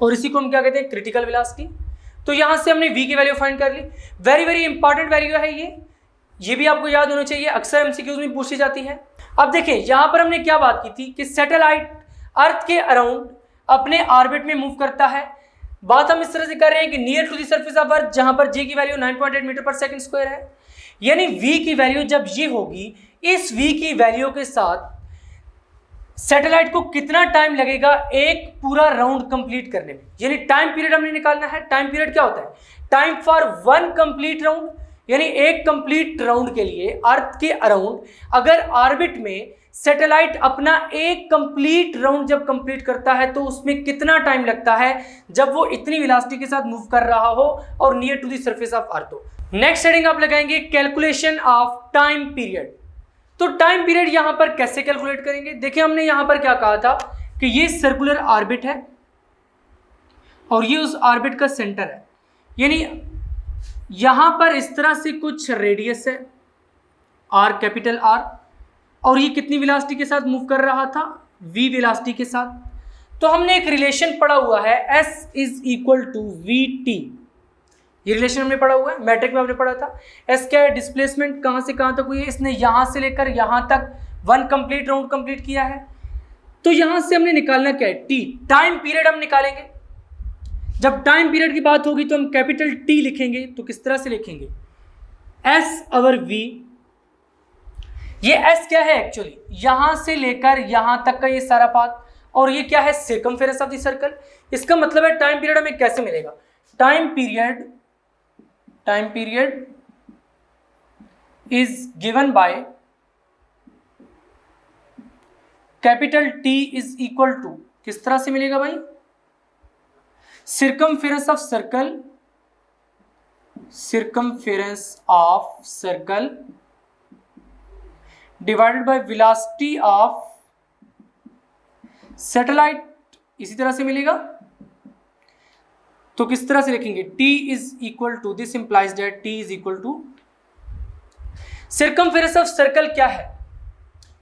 और इसी को हम क्या कहते हैं, क्रिटिकल वेलोसिटी। तो यहां से हमने v की वैल्यू फाइंड कर ली। वेरी वेरी इंपॉर्टेंट वैल्यू है ये भी आपको याद होना चाहिए, अक्सर एमसीक्यूज में पूछी जाती है। अब देखिए यहां पर हमने क्या बात की थी कि सैटेलाइट अर्थ के अराउंड अपने ऑर्बिट में मूव करता है। बात हम इस तरह से कर रहे हैं कि near to the surface of earth, जहां पर g की वैल्यू 9.8 मीटर पर सेकंड स्क्वायर है, यानी v की वैल्यू जब ये होगी, इस v की वैल्यू के साथ सैटेलाइट को कितना टाइम लगेगा एक पूरा राउंड कंप्लीट करने में, यानी टाइम पीरियड हमने निकालना है। टाइम पीरियड क्या होता है, टाइम फॉर 1 कंप्लीट राउंड, यानी एक कंप्लीट राउंड के लिए अर्थ के अराउंड अगर ऑर्बिट में सैटेलाइट अपना एक कंप्लीट राउंड जब कंप्लीट करता है तो उसमें कितना टाइम लगता है जब वो इतनी वेलोसिटी के साथ मूव कर रहा हो और near to the surface of earth हो। नेक्स्ट हेडिंग आप लगाएंगे कैलकुलेशन ऑफ टाइम पीरियड। तो टाइम पीरियड यहां पर कैसे कैलकुलेट करेंगे, देखिए हमने यहां पर क्या कहा था कि ये सर्कुलर ऑर्बिट है और ये उस ऑर्बिट का सेंटर है, यानी यहां पर इस तरह से कुछ रेडियस है आर, कैपिटल आर, और ये कितनी वेलोसिटी के साथ मूव कर रहा था, v वेलोसिटी के साथ। तो हमने एक रिलेशन पढ़ा हुआ है s is equal to vt, ये रिलेशन हमने पढ़ा हुआ है, मैट्रिक में हमने पढ़ा था। s क्या है, डिस्प्लेसमेंट कहां से कहां तक हुई है, इसने यहां से लेकर यहां तक 1 कंप्लीट राउंड कंप्लीट किया है। तो यहां से हमने निकालना क्या है, t, टाइम पीरियड हम निकालेंगे। जब टाइम पीरियड की बात होगी तो हम कैपिटल T लिखेंगे। तो किस तरह से लिखेंगे, s अवर v, ये s क्या है एक्चुअली, यहां से लेकर यहां तक का ये सारा पाथ, और ये क्या है, सर्कमफेरेंस ऑफ द सर्कल। इसका मतलब है टाइम पीरियड हमें कैसे मिलेगा, time period is given by capital T is equal to, किस तरह से मिलेगा भाई, circumference of circle divided by velocity of satellite, इसी तरह से मिलेगा। तो किस तरह से लिखेंगे, t is equal to, this implies that t is equal to circumference of circle क्या है,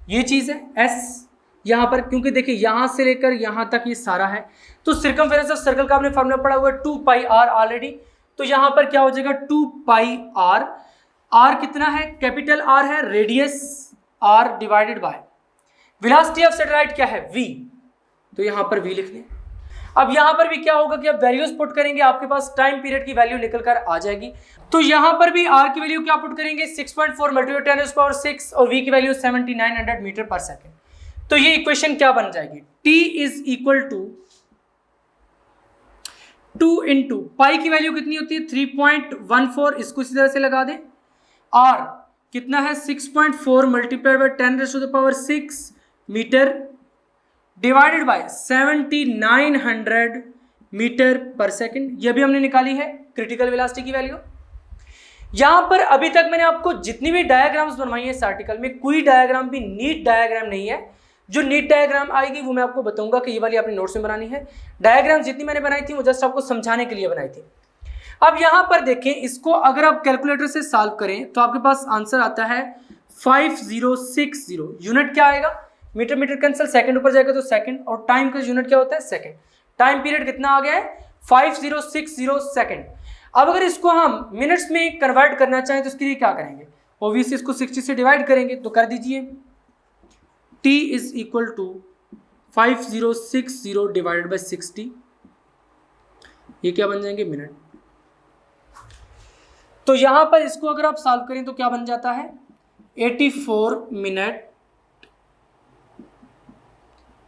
ये चीज है एस यहां पर, क्योंकि देखिए यहां से लेकर यहां तक ये सारा है, तो सिरकमफेरेंस ऑफ सर्कल का आपने फॉर्मूला पढ़ा हुआ है 2 पाई आर ऑलरेडी, तो यहां पर क्या हो जाएगा 2 पाई आर, आर कितना है, कैपिटल आर है, radius R divided by velocity of satellite क्या है v, तो यहां पर v लिख लें। अब यहां पर भी क्या होगा कि आप वैल्यूज पुट करेंगे, आपके पास टाइम पीरियड की वैल्यू निकल कर आ जाएगी, तो यहां पर भी r की वैल्यू क्या पुट करेंगे 6.4 मल्टीप्लाई 10⁶ और v की वैल्यू 7900 मीटर पर सेकेंड, तो ये इक्वेशन क्या बन जाएगी, t is equal to 2 into pi की वैल्यू कितनी होती है 3.14, इसको इसी तरह से लगा दें, r कितना है 6.4 multiply by 10⁶ metre divided by 7900 metre पर सेकेंड, यह भी हमने निकाली है क्रिटिकल वेलोसिटी की वैल्यू। यहां पर अभी तक मैंने आपको जितनी भी डायग्राम्स बनवाई है इस आर्टिकल में, कोई डायग्राम भी नीट डायग्राम नहीं है, जो नीट डायग्राम आएगी वो मैं आपको बताऊंगा कि ये वाली अपने नोट्स में बनानी है। डायग्राम जितनी मैंने बनाई थी वो जस्ट आपको समझाने के लिए बनाई थी। अब यहां पर देखें, इसको अगर आप कैलकुलेटर से सॉल्व करें तो आपके पास आंसर आता है 5060, यूनिट क्या आएगा, मीटर मीटर कैंसिल, सेकंड ऊपर जाएगा तो सेकंड, और टाइम का यूनिट क्या होता है सेकंड, टाइम पीरियड कितना आ गया है 5060 सेकंड। अब अगर इसको हम मिनट्स में कन्वर्ट करना चाहें तो इसके लिए क्या करेंगे, ऑब्वियसली इसको 60 से डिवाइड करेंगे, तो कर दीजिए t is equal to 5060 divided by 60, ये क्या बन जाएंगे मिनट। तो यहां पर इसको अगर आप सॉल्व करें तो क्या बन जाता है 84 मिनट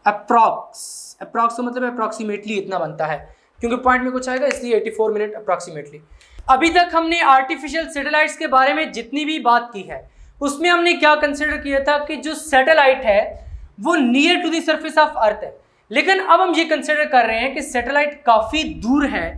अप्रॉक्स का मतलब अप्रॉक्सीमेटली इतना बनता है, क्योंकि पॉइंट में कुछ आएगा इसलिए 84 मिनट अप्रॉक्सीमेटली। अभी तक हमने आर्टिफिशियल सैटेलाइट्स के बारे में जितनी भी बात की है उसमें हमने क्या कंसिडर किया था कि जो सैटेलाइट है वो near to the surface of earth है, लेकिन अब हम ये कंसिडर कर रहे हैं कि सैटेलाइट काफी दूर है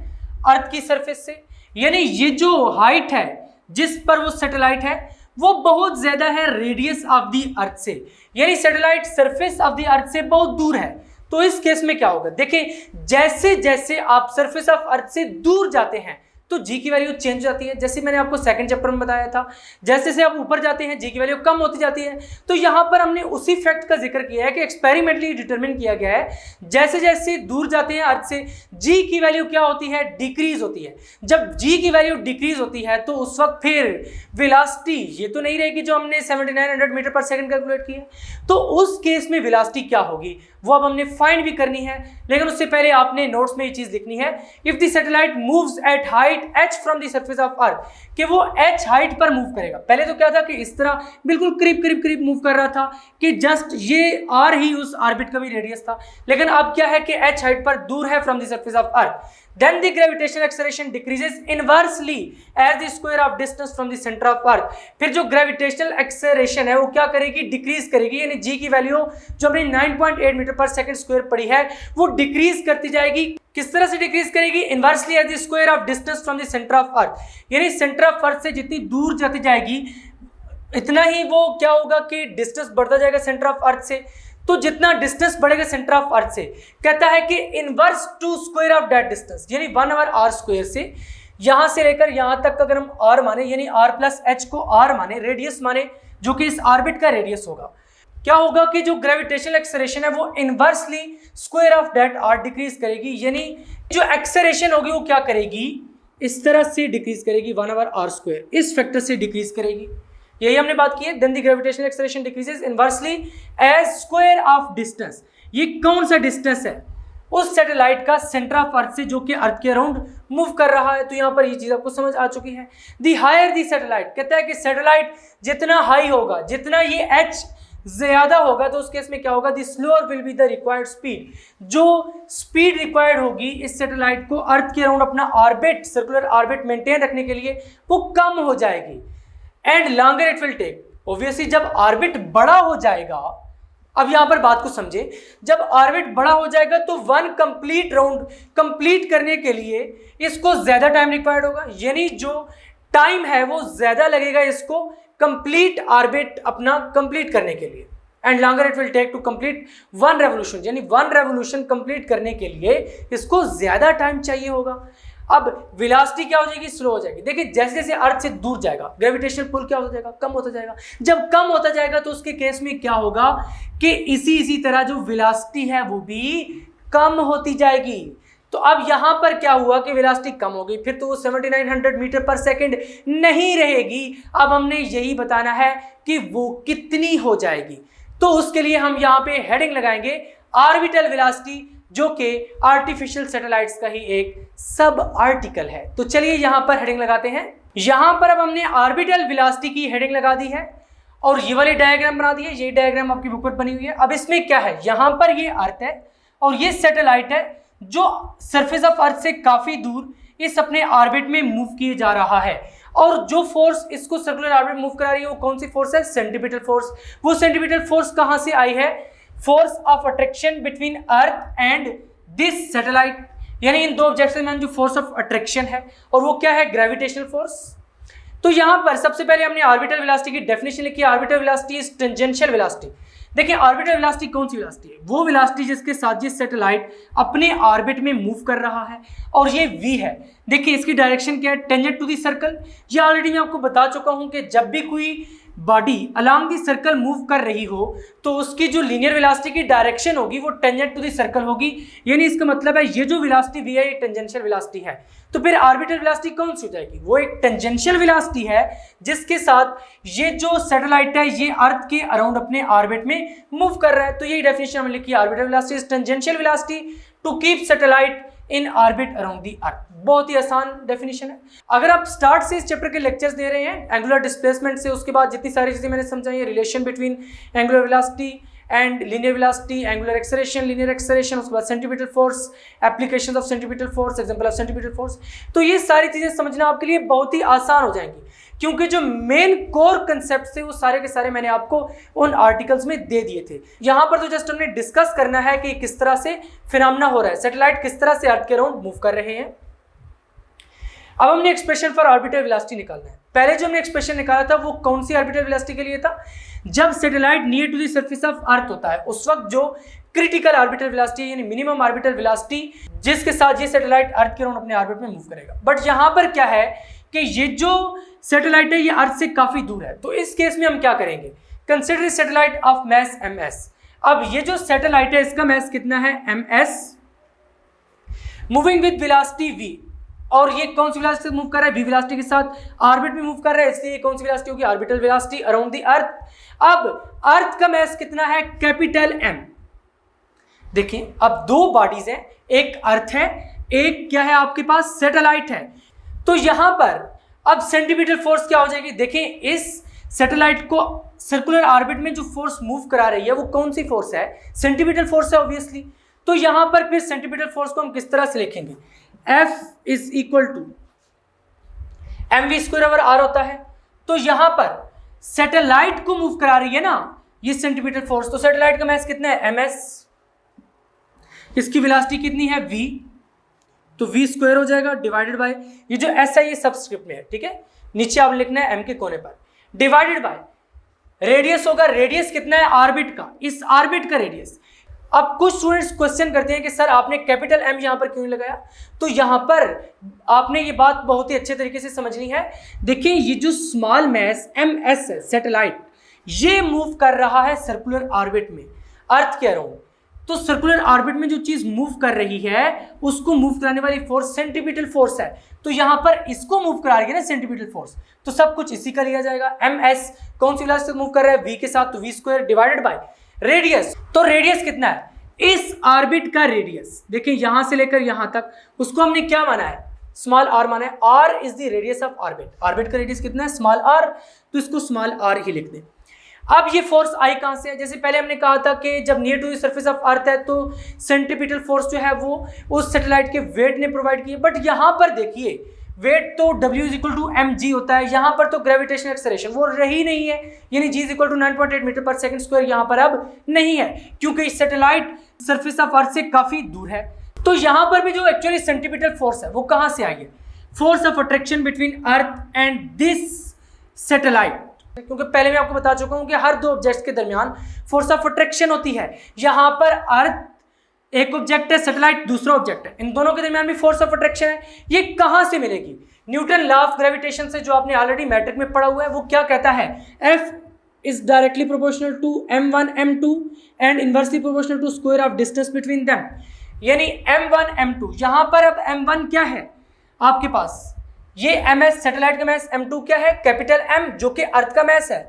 अर्थ की सरफेस से, यानी ये जो हाइट है जिस पर वो सैटेलाइट है वो बहुत ज्यादा है रेडियस ऑफ द अर्थ से, यानी सैटेलाइट सरफेस ऑफ द अर्थ से बहुत दूर है। तो इस केस में क्या होगा, देखिए जैसे जैसे आप सरफेस ऑफ अर्थ से दूर जाते हैं तो जी की वैल्यू चेंज हो जाती है, जैसे मैंने आपको सेकंड चैप्टर में बताया था, जैसे जैसे आप ऊपर जाते हैं जी की वैल्यू कम होती जाती है। तो यहां पर हमने उसी फैक्ट का जिक्र किया है कि एक्सपेरिमेंटली डिटरमिन किया गया है जैसे जैसे दूर जाते हैं अर्थ से जी की वैल्यू क्या होती है डिक्रीज होती है। जब जी की वैल्यू डिक्रीज होती है तो उस वक्त फिर वेलोसिटी ये तो नहीं रहेगी जो हमने 7900 मीटर पर सेकंड कैलकुलेट की है, तो उस केस में वेलोसिटी क्या होगी वो अब हमने फाइंड भी करनी है, लेकिन उससे पहले आपने नोट्स में ये चीज लिखनी है, if the satellite moves eight height h from the surface of अर्थ, कि वो h हाइट पर मूव करेगा। पहले तो क्या था कि इस तरह बिल्कुल करीब मूव कर रहा था कि जस्ट ये r ही उस ऑर्बिट का भी रेडियस था, लेकिन अब क्या है कि h हाइट पर दूर है from the surface of earth. Then the gravitational acceleration decreases inversely as the square of distance from the center of earth। फिर जो gravitational acceleration है वो क्या करेगी डिक्रीज करेगी, यानी g की वैल्यू जो हमने 9.8 मीटर पर सेकंड स्क्वायर पढ़ी है वो डिक्रीज करती जाएगी। किस तरह से डिक्रीज करेगी, inversely as the square of distance from the centre of earth, यानी सेंटर ऑफ अर्थ से जितनी दूर जाती जाएगी इतना ही वो क्या होगा कि डिस्टेंस बढ़ता जाएगा सेंटर ऑफ अर्थ से। तो जितना डिस्टेंस बढ़ेगा सेंटर ऑफ अर्थ से, कहता है कि inverse two square of that distance, यानी 1/r स्क्वायर से यहां से लेकर यहां तक अगर हम r माने, यानी r प्लस h को r माने, रेडियस माने, जो कि इस ऑर्बिट का रेडियस होगा, क्या होगा कि जो ग्रेविटेशनल एक्सेलरेशन है वो inversely square of that r decrease करेगी, यानी जो एक्सेलरेशन होगी वो क्या करेगी इस तरह से डिक्रीज करेगी 1/r स्क्वायर, इस फैक्टर से डिक्रीज करेगी। यही हमने बात की है। Then the gravitational acceleration decreases inversely as square of distance. ये कौन सा डिस्टेंस है उस सैटेलाइट का सेंटर ऑफ अर्थ से जो कि अर्थ के अराउंड मूव कर रहा है। तो यहां पर ये चीज आपको समझ आ चुकी है। द हायर द सैटेलाइट, कहता है कि सैटेलाइट जितना हाई होगा, जितना ये h ज्यादा होगा, तो उस केस में क्या होगा, the slower will be the required speed. जो स्पीड रिक्वायर्ड होगी इस सैटेलाइट को अर्थ के अराउंड अपना ऑर्बिट, सर्कुलर ऑर्बिट मेंटेन रखने के लिए, वो कम हो जाएगी। And longer it will take, obviously जब ऑर्बिट बड़ा हो जाएगा, अब यहां पर बात को समझे, जब ऑर्बिट बड़ा हो जाएगा तो वन कंप्लीट राउंड कंप्लीट करने के लिए इसको ज्यादा टाइम रिक्वायर्ड होगा, यानी जो टाइम है वो ज्यादा लगेगा इसको कंप्लीट ऑर्बिट अपना कंप्लीट करने के लिए। And longer it will take to complete one revolution, यानी वन रेवोल्यूशन कंप्लीट करने के लिए इसको ज्यादा टाइम चाहिए होगा। अब वेलोसिटी क्या हो जाएगी, स्लो हो जाएगी। देखिए जैसे जैसे अर्थ से दूर जाएगा ग्रेविटेशनल पुल क्या होता जाएगा, कम होता जाएगा। जब कम होता जाएगा तो उसके केस में क्या होगा कि इसी तरह जो वेलोसिटी है वो भी कम होती जाएगी। तो अब यहां पर क्या हुआ कि वेलोसिटी कम हो गई, फिर तो वो 7900 मीटर पर सेकंड नहीं रहेगी। अब हमने यही बताना है कि वो कितनी हो जाएगी। तो उसके लिए हम यहां पे हेडिंग लगाएंगे ऑर्बिटल वेलोसिटी, जो कि आर्टिफिशियल सैटेलाइट्स का ही एक सब आर्टिकल है। तो चलिए यहां पर हेडिंग लगाते हैं। यहां पर अब हमने ऑर्बिटल वेलोसिटी की हेडिंग लगा दी है और ये वाले डायग्राम बना दिए। ये डायग्राम आपकी बुक पर बनी हुई है। अब इसमें क्या है, यहां पर ये अर्थ है और ये सैटेलाइट है जो सरफेस ऑफ अर्थ से काफी दूर इस अपने ऑर्बिट में मूव किए जा रहा है। और जो फोर्स इसको सर्कुलर ऑर्बिट मूव करा रही है वो कौन सी फोर्स है, सेंट्रीपिटल फोर्स। वो सेंट्रीपिटल फोर्स कहां से आई है, force of attraction between earth and this satellite, यानी इन दो ऑब्जेक्ट्स में जो फोर्स ऑफ अट्रैक्शन है और वो क्या है, ग्रेविटेशनल फोर्स। तो यहां पर सबसे पहले हमने ऑर्बिटल वेलोसिटी की डेफिनेशन लिखी। Orbital velocity is tangential velocity. देखिए ऑर्बिटल वेलोसिटी कौन सी वेलोसिटी है, वो वेलोसिटी जिसके साथ ये सैटेलाइट अपने ऑर्बिट में मूव कर रहा है और ये v है। देखिए इसकी डायरेक्शन क्या है, टेंजेंट टू द सर्कल। ये ऑलरेडी मैं आपको बता चुका हूं कि जब भी कोई body along the circle move कर रही हो तो उसकी जो लीनियर वेलोसिटी की डायरेक्शन होगी वो टेंजेंट टू दी सर्कल होगी। यानी इसका मतलब है ये जो वेलोसिटी v है ये टेंजेंशियल वेलोसिटी है। तो फिर ऑर्बिटल वेलोसिटी कौन सी हो जाएगी, वो एक टेंजेंशियल वेलोसिटी है जिसके साथ ये जो सैटेलाइट है ये अर्थ के अराउंड अपने ऑर्बिट में मूव कर रहा है। तो यही डेफिनेशन हमने लिखी, orbital velocity is tangential velocity to keep satellite in orbit around the earth. बहुत ही आसान डेफिनेशन है। अगर आप स्टार्ट से इस चैप्टर के लेक्चर्स दे रहे हैं एंगुलर डिस्प्लेसमेंट से, उसके बाद जितनी सारी चीजें मैंने समझाई है, relation between angular velocity and linear velocity, angular acceleration, linear acceleration, उसके बाद centripetal force, applications of centripetal force, example of centripetal force. तो ये सारी चीजें समझना आपके लिए बहुत ही आसान हो जाएंगी क्योंकि जो मेन कोर कंसेप्ट थे वो सारे के सारे मैंने आपको उन आर्टिकल्स में दे दिए थे। यहां पर तो जस्ट हमने डिस्कस करना है कि किस तरह से फिनोमेना हो रहा है, सैटेलाइट किस तरह से अर्थ के अराउंड मूव कर रहे हैं। अब हमने एक्सप्रेशन फॉर ऑर्बिटल वेलोसिटी निकालना है। पहले जो हमने एक्सप्रेशन निकाला था वो कौन सी ऑर्बिटल वेलोसिटी के लिए था, जब satellite near to the surface of earth होता है उस वक्त जो क्रिटिकल ऑर्बिटल वेलोसिटी यानी मिनिमम ऑर्बिटल वेलोसिटी जिसके साथ ये सैटेलाइट अर्थ के अराउंड अपने ऑर्बिट में मूव करेगा। बट यहां पर क्या है कि ये जो सैटेलाइट है ये अर्थ से काफी दूर है। तो इस केस में हम क्या करेंगे, consider satellite of mass ms। अब ये जो सैटेलाइट है इसका मास कितना है, ms, moving with velocity v, और ये कौन सी वेलोसिटी से मूव कर रहा है, v वेलोसिटी के साथ ऑर्बिट में मूव कर रहा है, इसलिए कौन सी वेलोसिटी होगी, ऑर्बिटल वेलोसिटी अराउंड द अर्थ। अब अर्थ का मास कितना है, कैपिटल M। देखिए अब दो बॉडीज हैं, एक अर्थ है एक क्या है आपके पास सैटेलाइट है। तो यहां पर अब सेंट्रीपिटल फोर्स क्या हो जाएगी, देखिए इस सैटेलाइट को सर्कुलर ऑर्बिट में जो फोर्स मूव करा रही है वो कौन सी फोर्स है, सेंट्रीपिटल फोर्स है ऑब्वियसली। तो यहां पर फिर सेंट्रीपिटल फोर्स को हम किस तरह से लिखेंगे, F is equal to mv²/r होता है। तो यहां पर सैटेलाइट को मूव करा रही है ना ये सेंट्रीपिटल फोर्स, तो सैटेलाइट का मास कितना है, ms, इसकी वेलोसिटी कितनी है, v, तो v² हो जाएगा डिवाइडेड बाय ये जो s है ये सबस्क्रिप्ट में है, ठीक है, नीचे आप लिखना है m के कोने पर, डिवाइडेड बाय रेडियस होगा, रेडियस कितना है ऑर्बिट का, इस ऑर्बिट का रेडियस। अब कुछ स्टूडेंट्स क्वेश्चन करते हैं कि सर आपने कैपिटल M यहां पर क्यों लगाया, तो यहां पर आपने ये बात बहुत ही अच्छे तरीके से समझनी है। देखिए ये जो स्मॉल मैस ms है सैटेलाइट, ये मूव कर रहा है सर्कुलर ऑर्बिट में अर्थ के अराउंड। तो सर्कुलर ऑर्बिट में जो चीज मूव कर रही है उसको मूव कराने वाली फोर्स सेंट्रीपिटल फोर्स है। तो यहां पर इसको मूव करा रही है ना सेंट्रीपिटल फोर्स, तो सब कुछ इसी का लिया जाएगा। ms कौन सी वेलोसिटी से मूव कर रहा है, v के साथ, तो v² डिवाइडेड बाय रेडियस। तो रेडियस कितना है, इस ऑर्बिट का रेडियस, देखिए यहां से लेकर यहां तक उसको हमने क्या माना है, स्मॉल r माना है। r is the radius of orbit, orbit का रेडियस कितना है, स्मॉल r, तो इसको स्मॉल r ही लिख दें। अब ये फोर्स आई कहां से है, जैसे पहले हमने कहा था कि जब near to the surface of earth है तो सेंट्रीपिटल फोर्स जो है वो उस सैटेलाइट के वेट ने प्रोवाइड की है। बट यहां पर देखिए वेट तो W is equal to mg होता है, यहाँ पर तो ग्रेविटेशनल एक्सेलरेशन वो रही नहीं है, यानी g is equal to 9.8 metre पर सेकंड स्क्वायर यहाँ पर अब नहीं है क्योंकि सैटेलाइट सरफेस ऑफ अर्थ से काफी दूर है। तो यहाँ पर भी जो एक्चुअली सेंट्रीपिटल फोर्स है वो कहाँ से आई है, force of attraction between earth and this satellite. क्योंकि पहले मैं आपको बता चुका हूँ कि हर दो ऑब्जेक्ट्स के दरमियान फोर्स ऑफ अट्रैक्शन होती है। यहाँ पर अर्थ एक ऑब्जेक्ट है सैटेलाइट, दूसरा ऑब्जेक्ट है, इन दोनों के दरमियान भी फोर्स ऑफ अट्रैक्शन है। ये कहां से मिलेगी? न्यूटन लॉ ऑफ ग्रेविटेशन से, जो आपने ऑलरेडी मैट्रिक में पढ़ा हुआ है। वो क्या कहता है? F is directly proportional to m1 m2 and inversely proportional to square of distance between them. यानी m1 m2, यहां पर अब m1 क्या है आपके पास? ये ms सैटेलाइट का मैस, m2 क्या है? कैपिटल M जो कि अर्थ का मैस है।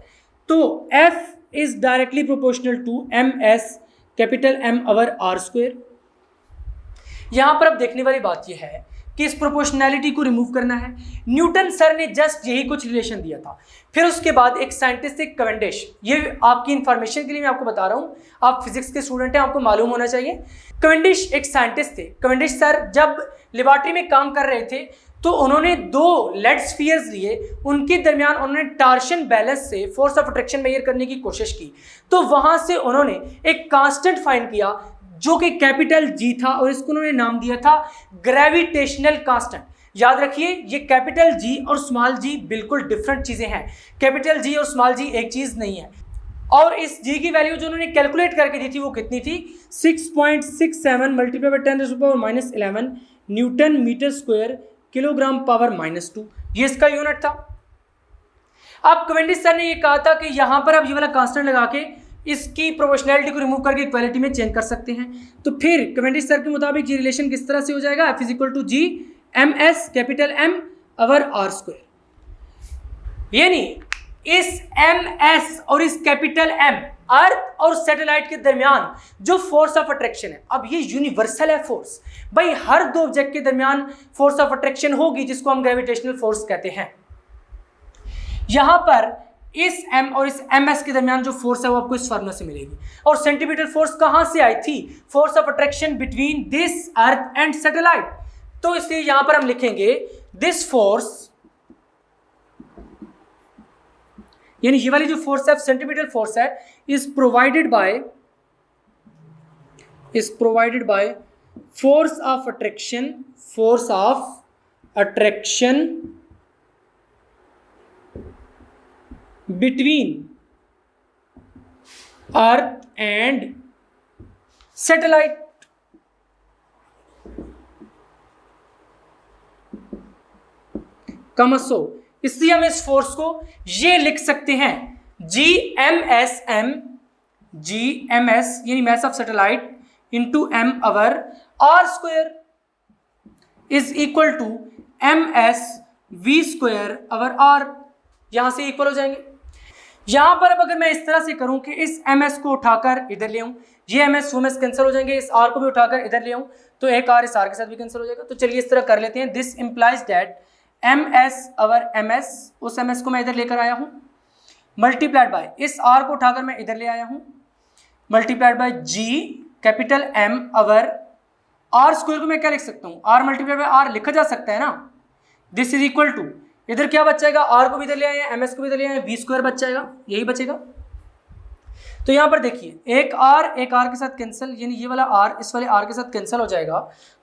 तो F is directly proportional to ms capital M over r square. यहां पर अब देखने वाली बात यह है कि इस प्रोपोर्शनैलिटी को रिमूव करना है। न्यूटन सर ने जस्ट यही कुछ रिलेशन दिया था। फिर उसके बाद एक साइंटिस्ट थे कैवेंडिश, ये आपकी इंफॉर्मेशन के लिए मैं आपको बता रहा हूँ, आप फिजिक्स के स्टूडेंट हैं, आपको मालूम होना चाहिए। कैवेंडिश एक साइंटिस्ट थे। कैवेंडिश सर जब लेबॉरेटरी में काम कर रहे थे तो उन्होंने दो लेड स्फीयर्स लिए, उनके दरमियान उन्होंने टार्शन बैलेंस से फोर्स ऑफ अट्रैक्शन मेजर करने की कोशिश की। तो वहां से उन्होंने एक कांस्टेंट फाइंड किया जो कि कैपिटल G था, और इसको उन्होंने नाम दिया था ग्रेविटेशनल कांस्टेंट। याद रखिए, ये कैपिटल G और स्मॉल g बिल्कुल डिफरेंट चीजें हैं। कैपिटल G और स्मॉल g एक चीज नहीं है। और इस G की वैल्यू जो उन्होंने कैलकुलेट करके दी थी वो कितनी थी? 6.67 multiply by 10⁻⁻11 newton metre square kilogram power -2, ये इसका यूनिट था। अब कैवेंडिश सर ने ये कहा था कि यहां पर अब ये वाला कांस्टेंट लगा के इसकी प्रोपोर्शनैलिटी को रिमूव करके इक्वालिटी में चेंज कर सकते हैं। तो फिर कैवेंडिश सर के मुताबिक ये रिलेशन किस तरह से हो जाएगा? F is equal to G ms capital M over r square. यानी इस ms और इस कैपिटल M, अर्थ और सैटेलाइट के दरमियान जो फोर्स ऑफ अट्रैक्शन है, अब ये यूनिवर्सल है फोर्स। भाई हर दो ऑब्जेक्ट के दरमियान फोर्स ऑफ अट्रैक्शन होगी, जिसको हम ग्रेविटेशनल फोर्स कहते हैं। यहां पर इस m और इस ms के दरमियान जो फोर्स है वो आपको इस फार्मूला से मिलेगी। और सेंटीमीटर फोर्स कहां से आई थी? Force of attraction between this earth and satellite. तो इसलिए यहां पर हम लिखेंगे दिस फोर्स, यानी ये वाली जो फोर्स है सेंटीमीटर फोर्स है, is provided by force of attraction between earth and satellite। कमसो, इसलिए हम इस फोर्स को ये लिख सकते हैं GMS यानी mass of satellite into M over R square is equal to MS V square over R। यहां से इक्वल हो जाएंगे। यहां पर अब अगर मैं इस तरह से करूं कि इस ms को उठाकर इधर ले आऊं, ये ms वो ms कैंसिल हो जाएंगे, इस r को भी उठाकर इधर ले आऊं तो एक r इस r के साथ भी कैंसिल हो जाएगा। तो चलिए इस तरह कर लेते हैं। This implies that ms over ms, उस ms को मैं इधर लेकर आया हूं, मल्टीप्लाइड बाय इस r को उठाकर मैं इधर ले आया हूं, multiplied by G capital M over r square को मैं क्या लिख सकता हूं? r मल्टीप्लाइड बाय r लिखा जा सकता है ना। दिस इज इक्वल टू, इधर क्या बच जाएगा? r को भी इधर ले आए, ms को भी इधर ले आए, v स्क्वायर बच जाएगा, यही बचेगा। तो यहां पर देखिए एक r के साथ कैंसिल, यानी ये वाला r इस वाले r के साथ कैंसिल हो जाएगा,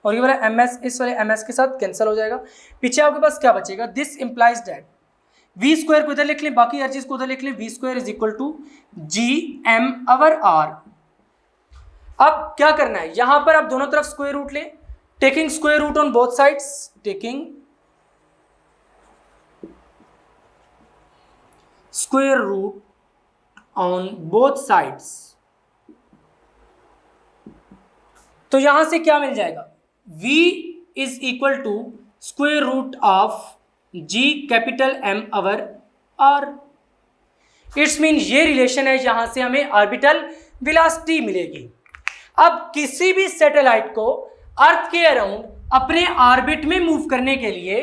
और ये वाला ms इस वाले ms के साथ कैंसिल हो जाएगा। पीछे आपके पास क्या बचेगा? This implies that v square को इधर लिख लें, बाकी हर चीज को उधर लिख लें, v square is equal to GM over r। अब क्या करना है? यहां पर आप दोनों तरफ स्क्वायर रूट लें, taking square root on both sides, taking square root on both sides। तो यहां से क्या मिल जाएगा? v is equal to square root of G capital M over R। It's mean ये रिलेशन है, यहां से हमें ऑर्बिटल वेलोसिटी मिलेगी। अब किसी भी सैटेलाइट को अर्थ के अराउंड अपने ऑर्बिट में मूव करने के लिए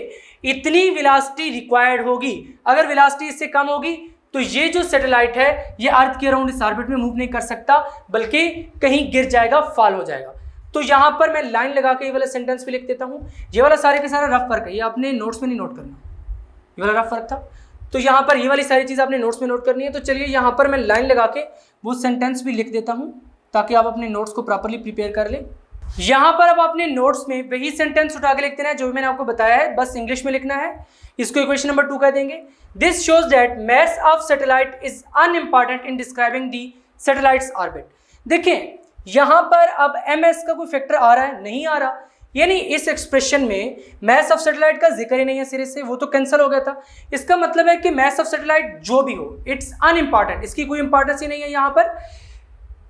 इतनी वेलोसिटी रिक्वायर्ड होगी। अगर वेलोसिटी इससे कम होगी तो ये जो सैटेलाइट है ये अर्थ के अराउंड इस ऑर्बिट में मूव नहीं कर सकता, बल्कि कहीं गिर जाएगा, फॉल हो जाएगा। तो यहां पर मैं लाइन लगा के ये वाला सेंटेंस भी लिख देता हूं। ये वाला सारे का सारा रफ वर्क है, ये आपने नोट्स में नहीं नोट करना, ये वाला रफ वर्क था। तो यहां पर ये वाली सारी चीज आपने नोट्स में नोट करनी है। तो चलिए यहां पर मैं लाइन लगा के वो सेंटेंस भी लिख देता हूं ताकि आप अपने नोट्स को प्रॉपर्ली प्रिपेयर कर लें। यहां पर अब आपने नोट्स में वही सेंटेंस उठा के लिख देना है जो मैंने आपको बताया है, बस इंग्लिश में लिखना है। इसको इक्वेशन नंबर 2 कह देंगे। This shows that mass of satellite is unimportant in describing the satellites orbit. देखें यहां पर अब ms का कोई फैक्टर आ रहा है? नहीं आ रहा, यानी इस एक्सप्रेशन में मैस ऑफ सैटेलाइट का जिक्र ही नहीं है सिरे से, वो तो कैंसिल हो गया था। इसका मतलब है कि मैस ऑफ सैटेलाइट जो भी हो इट्स अनइम्पॉर्टेंट, इसकी कोई इंपॉर्टेंस ही नहीं है यहां पर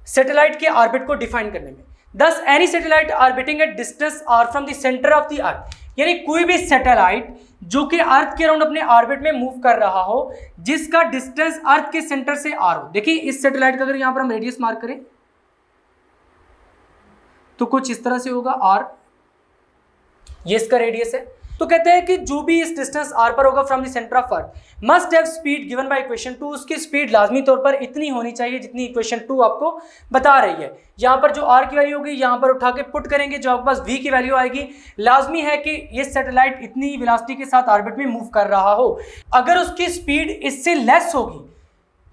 सैटेलाइट के ऑर्बिट को डिफाइन करने में। Thus any satellite orbiting at distance R from the centre of the earth, यानी कोई भी सैटेलाइट जो कि अर्थ के अराउंड अपने ऑर्बिट में मूव कर रहा हो जिसका डिस्टेंस अर्थ के सेंटर से आर हो। देखिए इस सैटेलाइट का अगर यहां पर हम रेडियस मार्क करें तो कुछ इस तरह से होगा आर, ये इसका रेडियस है। तो कहते हैं कि जो भी इस डिस्टेंस आर पर होगा from the centre of earth must have speed given by equation 2, उसकी स्पीड लाजमी तौर पर इतनी होनी चाहिए जितनी इक्वेशन 2 आपको बता रही है। यहाँ पर जो आर की वैल्यू होगी यहाँ पर उठा के पुट करेंगे, जो आपके पास वी की वैल्यू आएगी। लाजमी है कि ये सैटेलाइट इतनी वेलोसिटी के साथ ऑर्बिट में मूव कर रहा हो। अगर उसकी स्पीड इससे लेस होगी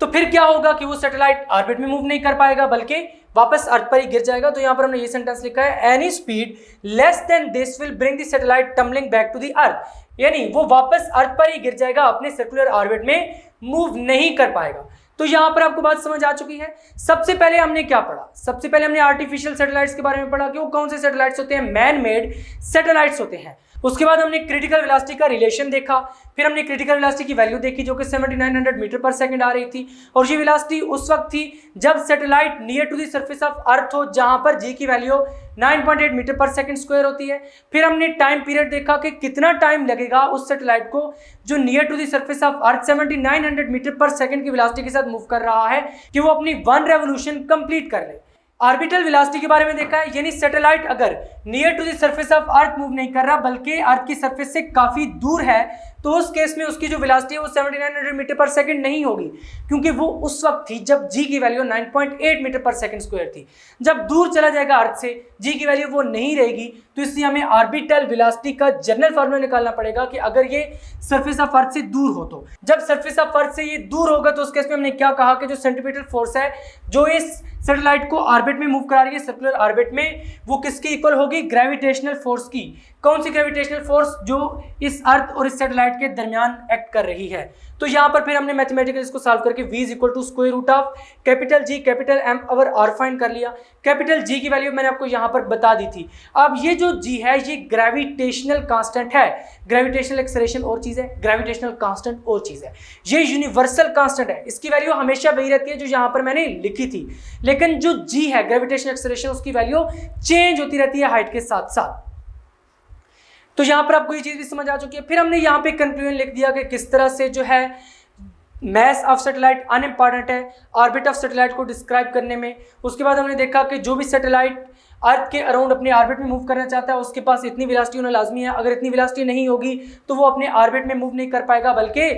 तो फिर क्या होगा कि वो सैटेलाइट ऑर्बिट में मूव नहीं कर पाएगा बल्कि वापस अर्थ पर ही गिर जाएगा। तो यहां पर हमने ये सेंटेंस लिखा है, any speed less than this will bring the satellite tumbling back to the earth, यानी वो वापस अर्थ पर ही गिर जाएगा, अपने सर्कुलर ऑर्बिट में मूव नहीं कर पाएगा। तो यहां पर आपको बात समझ आ चुकी है। सबसे पहले हमने क्या पढ़ा? सबसे पहले हमने आर्टिफिशियल सैटेलाइट्स के बारे में पढ़ा कि वो कौन से सैटेलाइट्स होते हैं, मैन मेड सैटेलाइट्स होते हैं। उसके बाद हमने क्रिटिकल वेलोसिटी का रिलेशन देखा, फिर हमने क्रिटिकल वेलोसिटी की वैल्यू देखी जो कि 7900 मीटर पर सेकंड आ रही थी, और ये वेलोसिटी उस वक्त थी जब satellite near to the surface of earth हो, जहां पर जी की वैल्यू 9.8 मीटर पर सेकंड स्क्वायर होती है। फिर हमने टाइम पीरियड देखा कि कितना टाइम लगेगा उस सैटेलाइट को जो near to the surface of earth 7900 metre पर सेकंड की वेलोसिटी के साथ मूव कर रहा है कि वो अपनी 1 रेवोल्यूशन कंप्लीट कर ले। ऑर्बिटल वेलोसिटी के बारे में देखा है, यानी सैटेलाइट अगर near to the surface of earth move नहीं कर रहा बल्कि अर्थ की सरफेस से काफी दूर है तो उस केस में उसकी जो वेलोसिटी है वो 7900 मीटर पर सेकंड नहीं होगी, क्योंकि वो उस वक्त थी जब जी की वैल्यू 9.8 मीटर पर सेकंड स्क्वायर थी। जब दूर चला जाएगा अर्थ से जी की वैल्यू वो नहीं रहेगी, तो इसलिए हमें ऑर्बिटल वेलोसिटी का जनरल फॉर्मूला निकालना पड़ेगा कि अगर ये सरफेस ऑफ अर्थ से दूर हो तो। जब सरफेस ऑफ अर्थ से ये दूर होगा तो उस केस में हमने क्या कहा कि जो सेंट्रीपिटल फोर्स है जो इस सैटेलाइट को ऑर्बिट में मूव करा रही है सर्कुलर ऑर्बिट में, वो किसके इक्वल होगी? ग्रेविटेशनल फोर्स की। कौन सी ग्रेविटेशनल फोर्स? जो इस अर्थ और इस सैटेलाइट के दरमियान एक्ट कर रही है। तो यहाँ पर फिर हमने मैथमेटिकल इसको सॉल्व करके v is equal to square root of capital G capital M और R फाइंड कर लिया। कैपिटल G की वैल्यू मैंने आपको यहाँ पर बता दी थी। अब ये जो G है ये ग्रेविटेशनल कांस्टेंट है। ग्रेविटेशनल एक्सेलरेशन और चीज़ है, ग्रेविटेशनल कांस्टेंट और चीज़ है। ये यूनिवर्सल कांस्टेंट है, इसकी वैल्यू हमेशा वही रहती है जो यहाँ पर मैंने लिखी थी। लेकिन जो G है ग्रेविटेशनल एक्सेलरेशन उसकी वैल्यू चेंज होती रहती है हाइट के साथ साथ। तो यहां पर आपको ये चीज भी समझ आ चुकी है। फिर हमने यहां पे कंक्लूजन लिख दिया कि किस तरह से जो है मैस ऑफ सैटेलाइट अनइम्पॉर्टेंट है ऑर्बिट ऑफ सैटेलाइट को डिस्क्राइब करने में। उसके बाद हमने देखा कि जो भी सैटेलाइट अर्थ के अराउंड अपने ऑर्बिट में मूव करना चाहता है उसके पास इतनी वेलोसिटी होना लाजमी है। अगर इतनी वेलोसिटी नहीं होगी तो वो अपने ऑर्बिट में मूव नहीं कर पाएगा बल्कि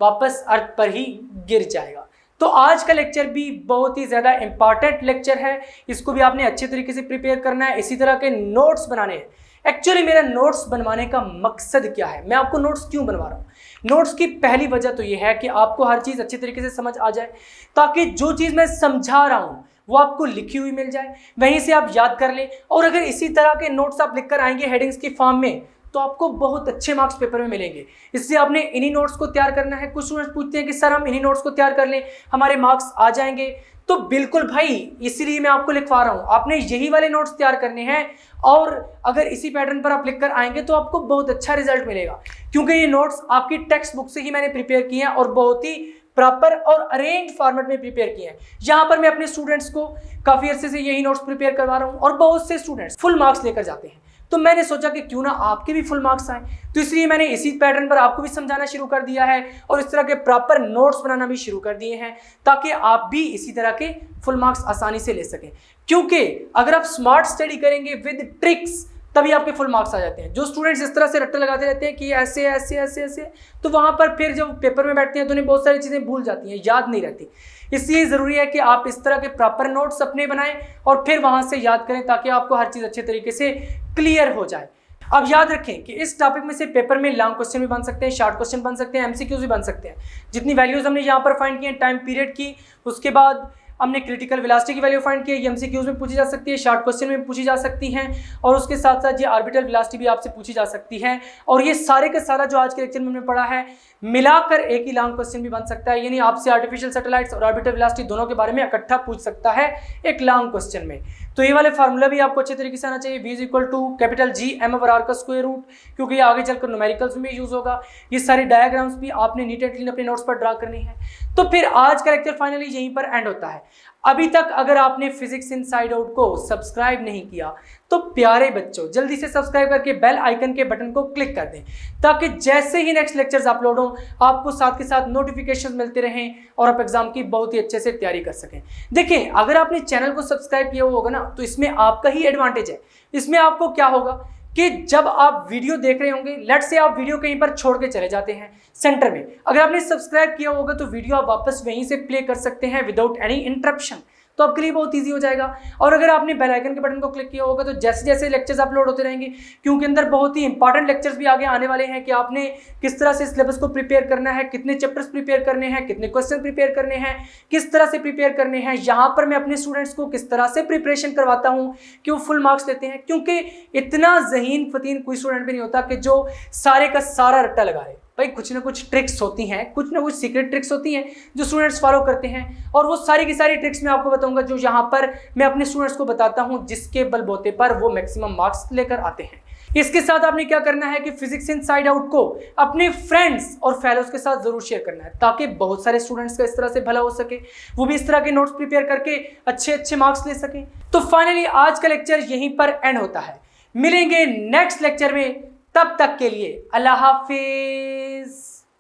वापस अर्थ पर ही गिर जाएगा। तो आज का लेक्चर भी बहुत ही ज़्यादा इंपॉर्टेंट लेक्चर है, इसको भी आपने अच्छे तरीके से प्रिपेयर करना है। इसी तरह के नोट्स बनाने हैं। एक्चुअली मेरा नोट्स बनवाने का मकसद क्या है, मैं आपको नोट्स क्यों बनवा रहा हूँ? नोट्स की पहली वजह तो ये है कि आपको हर चीज़ अच्छे तरीके से समझ आ जाए, ताकि जो चीज़ मैं समझा रहा हूँ वो आपको लिखी हुई मिल जाए, वहीं से आप याद कर लें। और अगर इसी तरह के नोट्स आप लिख कर आएंगे हेडिंग्स की फॉर्म में तो आपको बहुत अच्छे मार्क्स पेपर में मिलेंगे। इसलिए आपने इन्हीं नोट्स को तैयार करना है। कुछ स्टूडेंट्स पूछते हैं कि सर हम इन्हीं नोट्स को तैयार कर लें हमारे मार्क्स आ जाएंगे, तो बिल्कुल भाई इसीलिए मैं आपको लिखवा रहा हूँ। आपने यही वाले नोट्स तैयार करने हैं और अगर इसी पैटर्न पर आप लिख कर आएंगे तो आपको बहुत अच्छा रिजल्ट मिलेगा, क्योंकि ये नोट्स आपकी टेक्स्ट बुक से ही मैंने प्रिपेयर किए हैं और बहुत ही प्रॉपर और अरेंज फॉर्मेट में प्रिपेयर किए हैं। यहाँ पर मैं अपने स्टूडेंट्स को काफ़ी अर्से से यही नोट्स प्रिपेयर करवा रहा हूँ और बहुत से स्टूडेंट्स फुल मार्क्स लेकर जाते हैं। तो मैंने सोचा कि क्यों ना आपके भी फुल मार्क्स आए, तो इसलिए मैंने इसी पैटर्न पर आपको भी समझाना शुरू कर दिया है और इस तरह के प्रॉपर नोट्स बनाना भी शुरू कर दिए हैं ताकि आप भी इसी तरह के फुल मार्क्स आसानी से ले सकें। क्योंकि अगर आप स्मार्ट स्टडी करेंगे विद ट्रिक्स तभी आपके फुल मार्क्स आ जाते हैं। जो स्टूडेंट्स इस तरह से रट्टे लगाते रहते हैं कि ऐसे ऐसे ऐसे ऐसे, तो वहाँ पर फिर जब पेपर में बैठते हैं तो उन्हें बहुत सारी चीज़ें भूल जाती हैं, याद नहीं रहती। इसलिए ज़रूरी है कि आप इस तरह के प्रॉपर नोट्स अपने बनाएं और फिर वहाँ से याद करें ताकि आपको हर चीज़ अच्छे तरीके से क्लियर हो जाए। अब याद रखें कि इस टॉपिक में से पेपर में लॉन्ग क्वेश्चन भी बन सकते हैं, शॉर्ट क्वेश्चन बन सकते हैं, एमसीक्यूज भी बन सकते हैं। जितनी वैल्यूज हमने यहाँ पर फाइंड की हैं टाइम पीरियड की, उसके बाद हमने क्रिटिकल वेलोसिटी की वैल्यू फाइंड की है, ये एमसीक्यूज में पूछी जा सकती है, शॉर्ट क्वेश्चन में पूछी जा सकती हैं, और उसके साथ साथ ये ऑर्बिटल वेलोसिटी भी आपसे पूछी जा सकती है। और ये सारे का सारा जो आज के लेक्चर में हमने पढ़ा है मिलाकर एक ही लॉन्ग क्वेश्चन भी बन सकता है, यानी आपसे आर्टिफिशियल सैटेलाइट्स और ऑर्बिटल वेलोसिटी दोनों के बारे में इकट्ठा पूछ सकता है एक लॉन्ग क्वेश्चन में। तो ये वाले फार्मूला भी आपको अच्छे तरीके से आना चाहिए, v = कैपिटल G m/r का स्क्वायर रूट, क्योंकि ये आगे चलकर न्यूमेरिकल्स में यूज होगा। ये सारे डायग्राम्स भी आपने नीट एंड क्लीन अपने नोट्स पर ड्रा करनी है। तो फिर आज का लेक्चर फाइनली यहीं पर एंड होता है। अभी तक अगर आपने फिजिक्स इनसाइड आउट को सब्सक्राइब नहीं किया तो प्यारे बच्चों जल्दी से सब्सक्राइब करके बेल आइकन के बटन को क्लिक कर दें, ताकि जैसे ही नेक्स्ट लेक्चर्स अपलोड हो आपको साथ के साथ नोटिफिकेशन मिलते रहें और आप एग्जाम की बहुत ही अच्छे से तैयारी कर सकें। देखिए, अगर आपने चैनल को सब्सक्राइब किया होगा ना तो इसमें आपका ही एडवांटेज है। इसमें आपको क्या होगा कि जब आप वीडियो देख रहे होंगे, लेट्स से आप वीडियो कहीं पर छोड़ के चले जाते हैं सेंटर में, अगर आपने सब्सक्राइब किया होगा तो वीडियो आप वापस वहीं से प्ले कर सकते हैं विदाउट एनी इंटरप्शन, तो आपके लिए बहुत इजी हो जाएगा। और अगर आपने बेल आइकन के बटन को क्लिक किया होगा तो जैसे जैसे लेक्चर्स अपलोड होते रहेंगे, क्योंकि अंदर बहुत ही इंपॉर्टेंट लेक्चर्स भी आगे आने वाले हैं कि आपने किस तरह से सिलेबस को प्रिपेयर करना है, कितने चैप्टर्स प्रिपेयर करने हैं, कितने क्वेश्चन प्रिपेयर करने हैं, किस तरह से प्रिपेयर करने हैं। यहाँ पर मैं अपने स्टूडेंट्स को किस तरह से प्रिपरेशन करवाता हूँ कि वो फुल मार्क्स लेते हैं, क्योंकि इतना ज़हीन फतीन कोई स्टूडेंट भी नहीं होता कि जो सारे का सारा रट्टा लगा रहे। भाई कुछ ना कुछ ट्रिक्स होती हैं, कुछ ना कुछ सीक्रेट ट्रिक्स होती हैं जो स्टूडेंट्स फॉलो करते हैं, और वो सारी की सारी ट्रिक्स मैं आपको बताऊंगा जो यहाँ पर मैं अपने स्टूडेंट्स को बताता हूँ, जिसके बलबूते पर वो मैक्सिमम मार्क्स लेकर आते हैं। इसके साथ आपने क्या करना है कि फिजिक्स इनसाइड आउट को अपने फ्रेंड्स और फेलोज के साथ जरूर शेयर करना है, ताकि बहुत सारे स्टूडेंट्स का इस तरह से भला हो सके, वो भी इस तरह के नोट्स प्रिपेयर करके अच्छे अच्छे मार्क्स ले सकें। तो फाइनली आज का लेक्चर यहीं पर एंड होता है। मिलेंगे नेक्स्ट लेक्चर में, तब तक के लिए अल्लाह हाफिज।